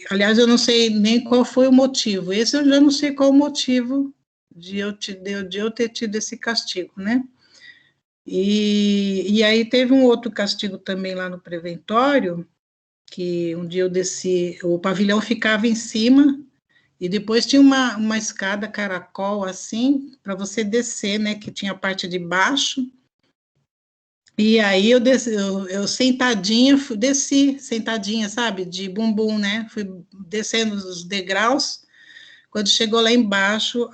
aliás, eu não sei nem qual foi o motivo. Esse eu já não sei qual o motivo de eu ter tido esse castigo, né? E aí teve um outro castigo também lá no preventório, que um dia eu desci, o pavilhão ficava em cima, e depois tinha uma escada caracol, assim, para você descer, né, que tinha a parte de baixo. E aí eu desci, eu sentadinha, desci, sentadinha, sabe, de bumbum, né, fui descendo os degraus. Quando chegou lá embaixo,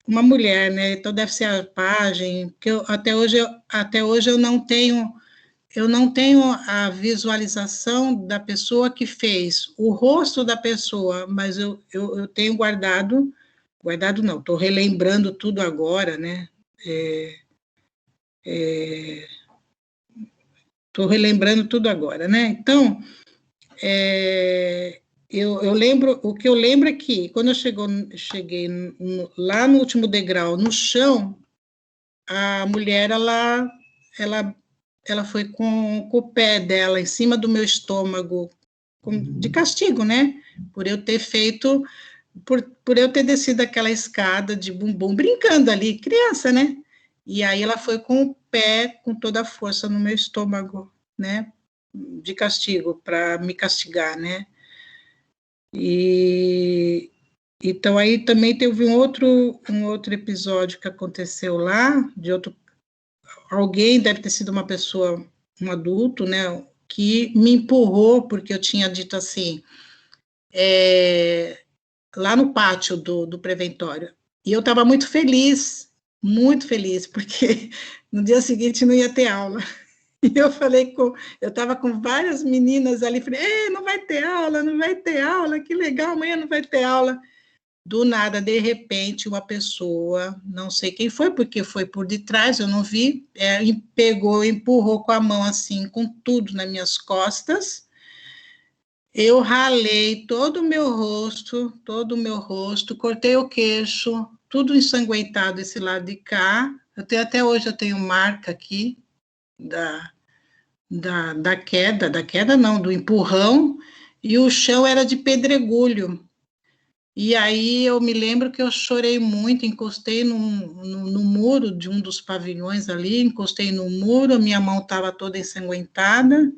uma mulher, né, então deve ser a pajem, que até hoje eu não tenho a visualização da pessoa que fez, o rosto da pessoa, mas eu tenho guardado não, estou relembrando tudo agora, né? Estou relembrando tudo agora, né? Então, eu lembro, o que eu lembro é que quando eu cheguei lá no último degrau, no chão, a mulher, ela foi com o pé dela em cima do meu estômago, de castigo, né? Por eu ter feito, por eu ter descido aquela escada de bumbum, brincando ali, criança, né? E aí ela foi com o pé, com toda a força no meu estômago, né? De castigo, para me castigar, né? E então aí também teve um outro episódio que aconteceu lá, alguém, deve ter sido uma pessoa, um adulto, né, que me empurrou, porque eu tinha dito assim, lá no pátio do preventório, e eu estava muito feliz, porque no dia seguinte não ia ter aula. E eu estava com várias meninas ali, falei, não vai ter aula, que legal, amanhã não vai ter aula. Do nada, de repente, uma pessoa, não sei quem foi, porque foi por detrás, eu não vi, pegou, empurrou com a mão assim, com tudo nas minhas costas. Eu ralei todo o meu rosto, cortei o queixo, tudo ensanguentado esse lado de cá. Até hoje eu tenho marca aqui da queda não, do empurrão, e o chão era de pedregulho. E aí eu me lembro que eu chorei muito, encostei no muro de um dos pavilhões ali, encostei no muro, minha mão estava toda ensanguentada,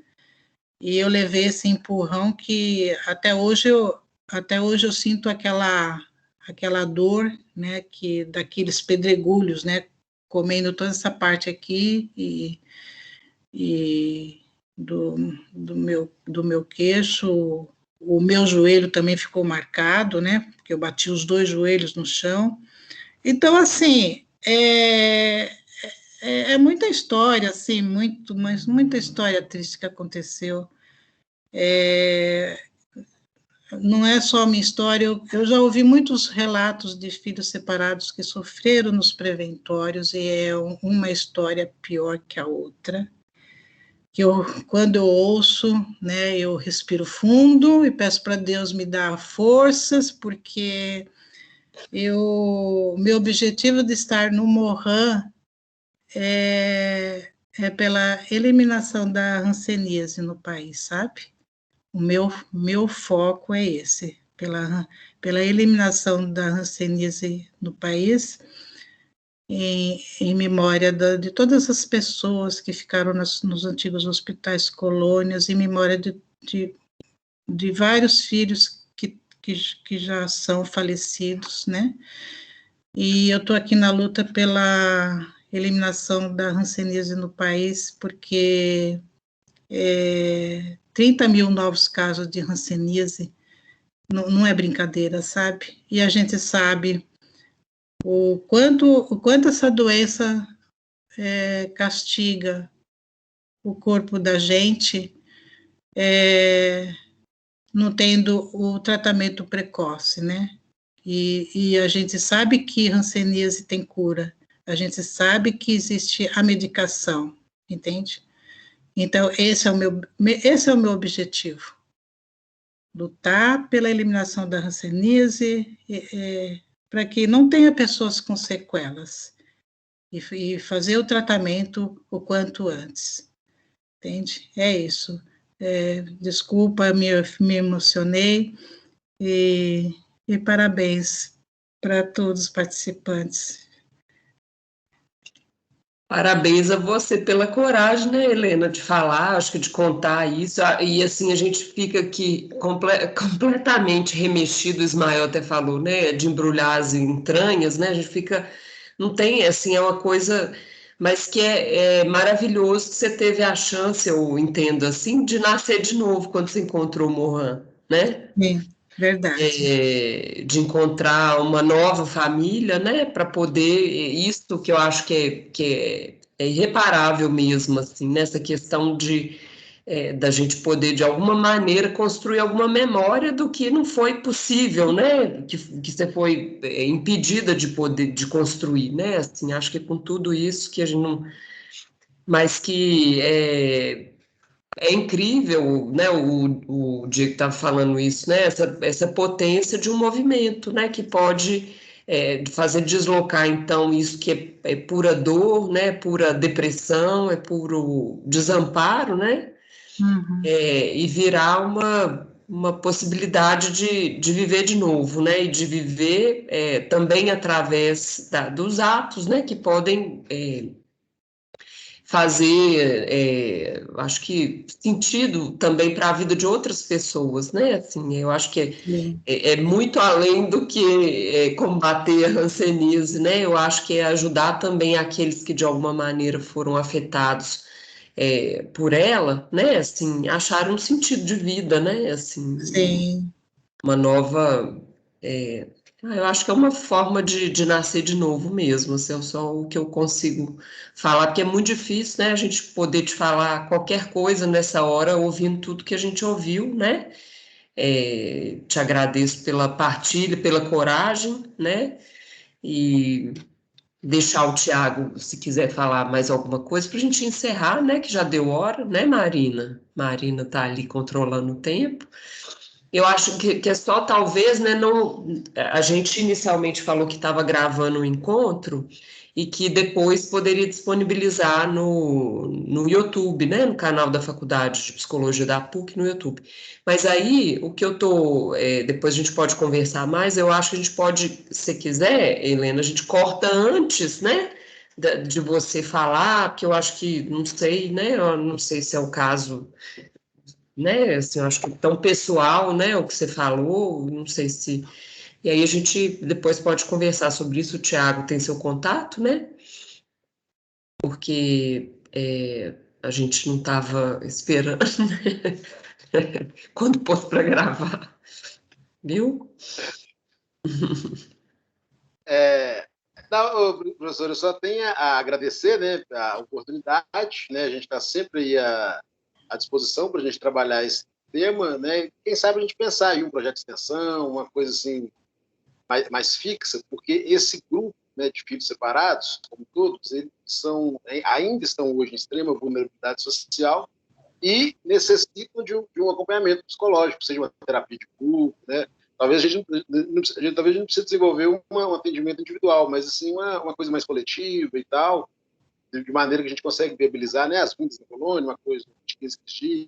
e eu levei esse empurrão que até hoje eu sinto aquela dor, né, daqueles pedregulhos, né, comendo toda essa parte aqui e do meu queixo. O meu joelho também ficou marcado, né, porque eu bati os 2 joelhos no chão. Então, assim, é muita história, assim, mas muita história triste que aconteceu. Não é só a minha história, eu já ouvi muitos relatos de filhos separados que sofreram nos preventórios, e é uma história pior que a outra. Quando eu ouço, né, eu respiro fundo e peço para Deus me dar forças, porque meu objetivo de estar no Morran é pela eliminação da hanseníase no país, sabe? O meu foco é esse, pela eliminação da hanseníase no país, em memória de todas as pessoas que ficaram nos antigos hospitais colônias, em memória de vários filhos que já são falecidos, né? E eu estou aqui na luta pela eliminação da hanseníase no país, porque 30 mil novos casos de hanseníase não é brincadeira, sabe? E a gente sabe o quanto essa doença castiga o corpo da gente, não tendo o tratamento precoce, né? E a gente sabe que hanseníase tem cura, a gente sabe que existe a medicação, entende? Então, esse é o meu objetivo, lutar pela eliminação da hanseníase, para que não tenha pessoas com sequelas, e fazer o tratamento o quanto antes, entende? É isso. Desculpa, me emocionei, e parabéns para todos os participantes. Parabéns a você pela coragem, né, Helena, de falar, acho que de contar isso, e assim a gente fica aqui completamente remexido, o Ismael até falou, né, de embrulhar as entranhas, né, a gente fica, não tem, assim, é uma coisa, mas que é maravilhoso que você teve a chance, eu entendo assim, de nascer de novo quando você encontrou o Morran, né? Sim, verdade. De encontrar uma nova família, né, para poder, isso que eu acho que é irreparável mesmo, assim, nessa questão da gente poder, de alguma maneira, construir alguma memória do que não foi possível, né, que você foi impedida de poder, de construir, né, assim, acho que com tudo isso que a gente não... Mas que é incrível, né, o Diego estava falando isso, né, essa potência de um movimento, né, que pode fazer deslocar, então, isso que é pura dor, né, pura depressão, é puro desamparo, né, Uhum. E virar uma possibilidade de viver de novo, né, e de viver também através dos atos, né, que podem... fazer, acho que sentido também para a vida de outras pessoas, né? Assim, eu acho que é muito além do que combater a hanseníase, né? Eu acho que é ajudar também aqueles que de alguma maneira foram afetados por ela, né? Assim, achar um sentido de vida, né? Assim, Sim. Uma nova... eu acho que é uma forma de nascer de novo mesmo, assim, é só o que eu consigo falar, porque é muito difícil, né, a gente poder te falar qualquer coisa nessa hora, ouvindo tudo que a gente ouviu, né, te agradeço pela partilha, pela coragem, né, e deixar o Tiago, se quiser falar mais alguma coisa, para a gente encerrar, né, que já deu hora, né, Marina? Marina está ali controlando o tempo. Eu acho que é só, talvez, né, não, a gente inicialmente falou que estava gravando o encontro, e que depois poderia disponibilizar no YouTube, né, no canal da Faculdade de Psicologia da PUC no YouTube. Mas aí, o que eu tô, depois a gente pode conversar mais, eu acho que a gente pode, se quiser, Helena, a gente corta antes, né, de você falar, porque eu acho que, não sei, né, eu não sei se é o caso, né, assim, eu acho que é tão pessoal, né, o que você falou, não sei se... E aí a gente depois pode conversar sobre isso, o Thiago tem seu contato, né, porque a gente não estava esperando, né, quando pôs para gravar, viu? Não, professor, eu só tenho a agradecer, né, a oportunidade, né, a gente está sempre aí à disposição para a gente trabalhar esse tema, né, e quem sabe a gente pensar em um projeto de extensão, uma coisa assim mais fixa, porque esse grupo, né, de filhos separados, como todos, eles ainda estão hoje em extrema vulnerabilidade social e necessitam de um acompanhamento psicológico, seja uma terapia de grupo, né? Talvez a gente não precise desenvolver um atendimento individual, mas assim uma coisa mais coletiva e tal, de maneira que a gente consegue viabilizar, né, as vindas da colônia, uma coisa de 15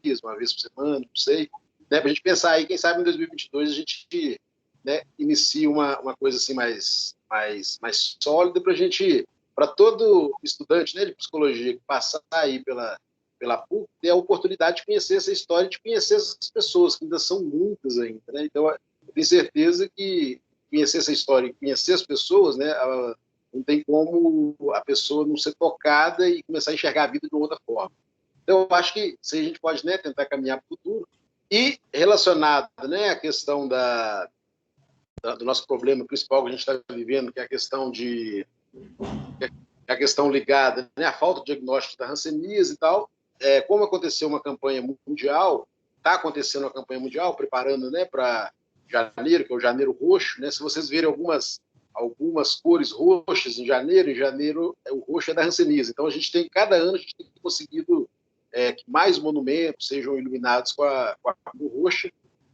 dias, uma vez por semana, não sei, né, para a gente pensar aí, quem sabe em 2022 a gente, né, inicia uma coisa assim mais sólida para a gente, para todo estudante, né, de psicologia que passar aí pela PUC, ter a oportunidade de conhecer essa história, de conhecer essas pessoas, que ainda são muitas ainda, né? Então, eu tenho certeza que conhecer essa história e conhecer as pessoas, né, não tem como a pessoa não ser tocada e começar a enxergar a vida de uma outra forma. Então, eu acho que isso aí a gente pode, né, tentar caminhar para o futuro. E relacionado, né, à questão do nosso problema principal que a gente está vivendo, que é a questão a questão ligada, né, à falta de diagnóstico da hanseníase e tal, como aconteceu uma campanha mundial, está acontecendo uma campanha mundial, preparando, né, para janeiro, que é o Janeiro Roxo, né, se vocês verem algumas cores roxas em janeiro o roxo é da hanseníase. Então, cada ano, a gente tem conseguido que mais monumentos sejam iluminados com a cor roxa,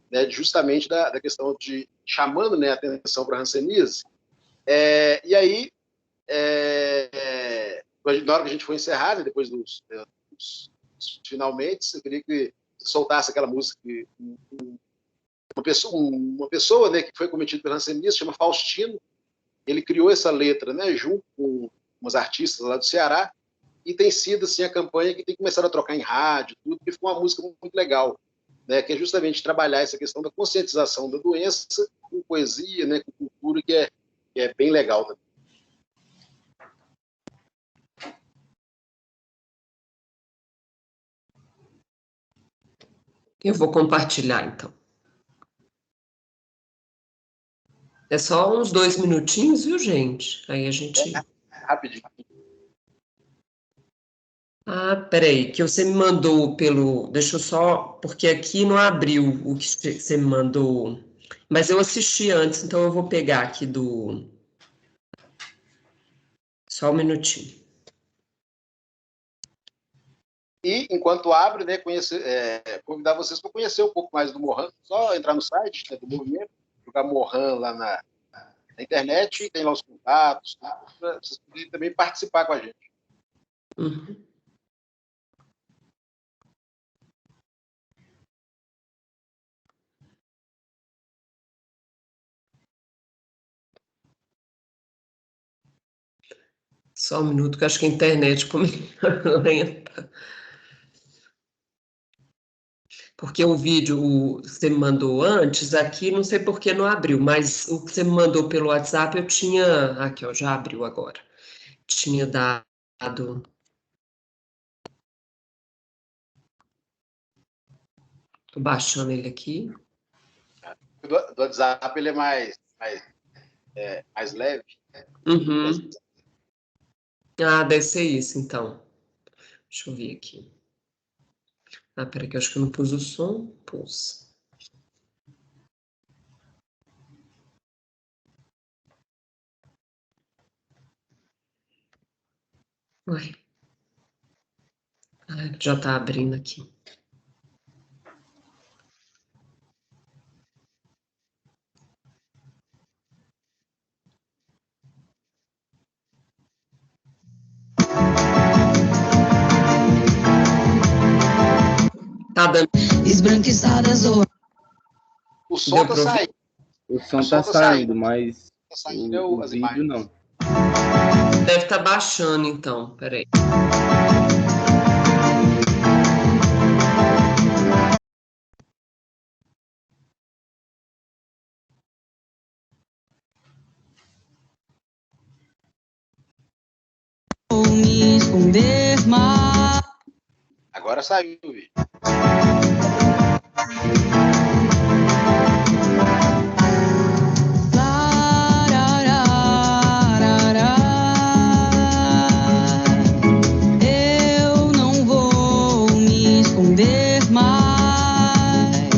né, justamente da questão de chamando, né, a atenção para a hanseníase. E aí, na hora que a gente foi encerrar, né, depois dos finalmente, eu queria que soltasse aquela música que uma pessoa, né, que foi cometida pela hanseníase, chama Faustino. Ele criou essa letra, né, junto com umas artistas lá do Ceará, e tem sido assim a campanha que tem começado a trocar em rádio, tudo, que ficou uma música muito legal, né, que é justamente trabalhar essa questão da conscientização da doença com poesia, né, com cultura, que é bem legal também. Eu vou compartilhar, então. É só uns 2 minutinhos, viu, gente? Aí a gente... Rapidinho. Ah, peraí, que você me mandou pelo... Deixa eu só... Porque aqui não abriu o que você me mandou. Mas eu assisti antes, então eu vou pegar aqui do... Só um minutinho. E, enquanto abre, né, convidar vocês para conhecer um pouco mais do Mohan, só entrar no site, né, do movimento, jogar Mohan lá na internet, e tem lá os contatos, para vocês poderem também participar com a gente. Uhum. Só um minuto, que eu acho que a internet comigo lenta. Porque o vídeo que você me mandou antes, aqui não sei por que não abriu, mas o que você me mandou pelo WhatsApp eu tinha. Aqui, ó, já abriu agora. Tinha dado. Tô baixando ele aqui. Do WhatsApp ele é mais leve. Uhum. Ah, deve ser isso, então. Deixa eu ver aqui. Ah, peraí, que eu acho que eu não pus o som. Pus. Ué. Ah, já tá abrindo aqui. Obrigada. Esbranquiçadas ou... O som tá saindo. O som tá saindo, mas tá saindo o as vídeo imagens. não. Deve estar baixando, então. Peraí. Vou me esconder mais. Agora saiu o vídeo. Eu não vou me esconder mais.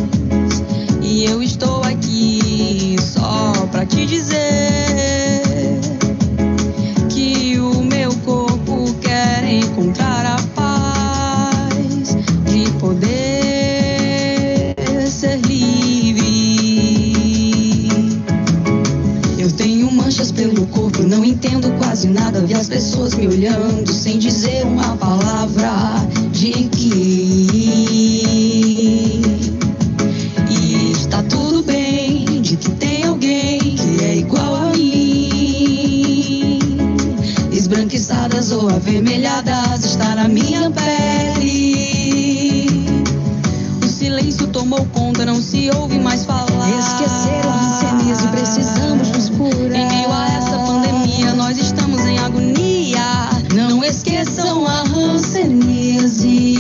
E eu estou aqui só pra te dizer que o meu corpo quer encontrar a paz de poder ser livre. Eu tenho manchas pelo corpo, não entendo quase nada. Vi as pessoas me olhando sem dizer uma palavra de que. E está tudo bem de que tem alguém que é igual a mim. Esbranquiçadas ou avermelhadas, está na minha pele. O silêncio tomou conta, não se ouve mais falar. Esqueceram a hanseníase, precisamos nos curar. Em meio a essa pandemia, nós estamos em agonia. Não esqueçam a hanseníase.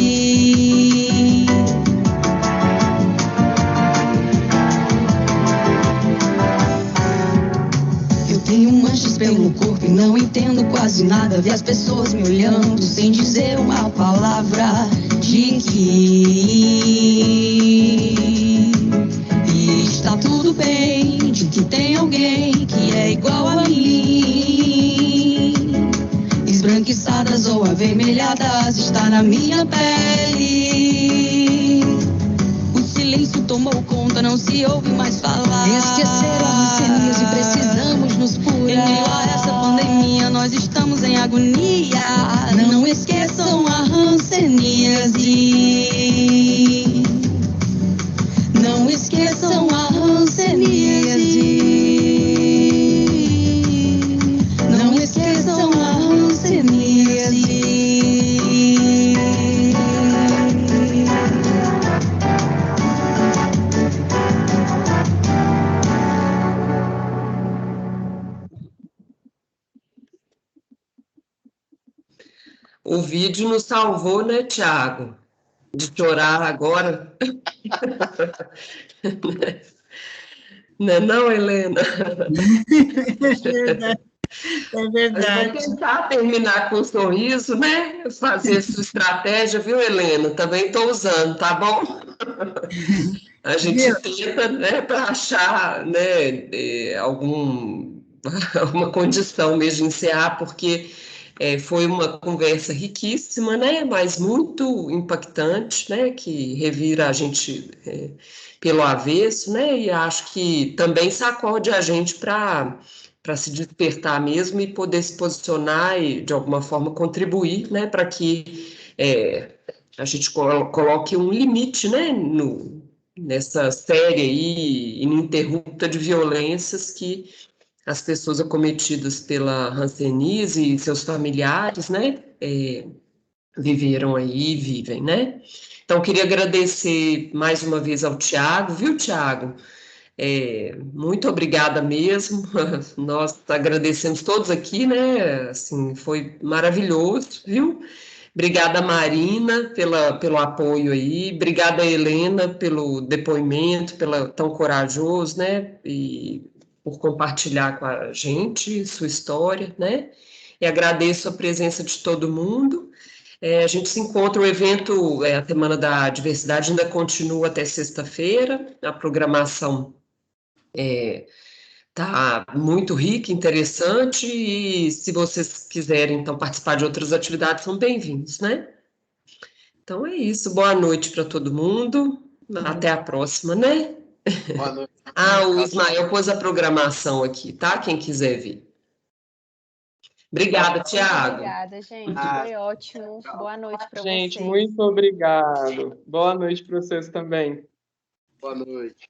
Eu tenho manchas pelo corpo e não entendo quase nada. Vi as pessoas me olhando sem dizer uma palavra de que. E está tudo bem de que tem alguém que é igual a mim. Esbranquiçadas ou avermelhadas, está na minha pele. O silêncio tomou conta, não se ouve mais falar. Esqueceram a hanseníase, precisamos nos curar. Em meio a essa pandemia, nós estamos em agonia. Não esqueçam a hanseníase. Não esqueçam a hanseníase. Não esqueçam a hanseníase. O vídeo nos salvou, né, Thiago? De chorar agora. Não é não, Helena? É verdade. É verdade. Vamos tentar terminar com um sorriso, né? Fazer sua estratégia, viu, Helena? Também estou usando, tá bom? A gente tenta, né, para achar, né, alguma condição mesmo de encerrar, porque foi uma conversa riquíssima, né, mas muito impactante, né, que revira a gente pelo avesso, né, e acho que também sacode a gente para se despertar mesmo e poder se posicionar e, de alguma forma, contribuir, né, para que a gente coloque um limite, né, nessa série aí ininterrupta de violências que as pessoas acometidas pela hanseníase e seus familiares, né, viveram aí e vivem, né? Então, queria agradecer mais uma vez ao Thiago, viu, Thiago? Muito obrigada mesmo, nós agradecemos todos aqui, né, assim, foi maravilhoso, viu? Obrigada, Marina, pelo apoio aí, obrigada, Helena, pelo depoimento, tão corajoso, né, e por compartilhar com a gente sua história, né, e agradeço a presença de todo mundo. A gente se encontra, o evento, a Semana da Diversidade ainda continua até sexta-feira, a programação tá muito rica, interessante, e se vocês quiserem, então, participar de outras atividades, são bem-vindos, né? Então é isso, boa noite para todo mundo, até a próxima, né? Boa noite. O Ismael pôs a programação aqui, tá? Quem quiser ver. Obrigada, Tiago. Obrigada, gente. Foi ótimo. Boa noite para vocês. Gente, muito obrigado. Boa noite para vocês também. Boa noite.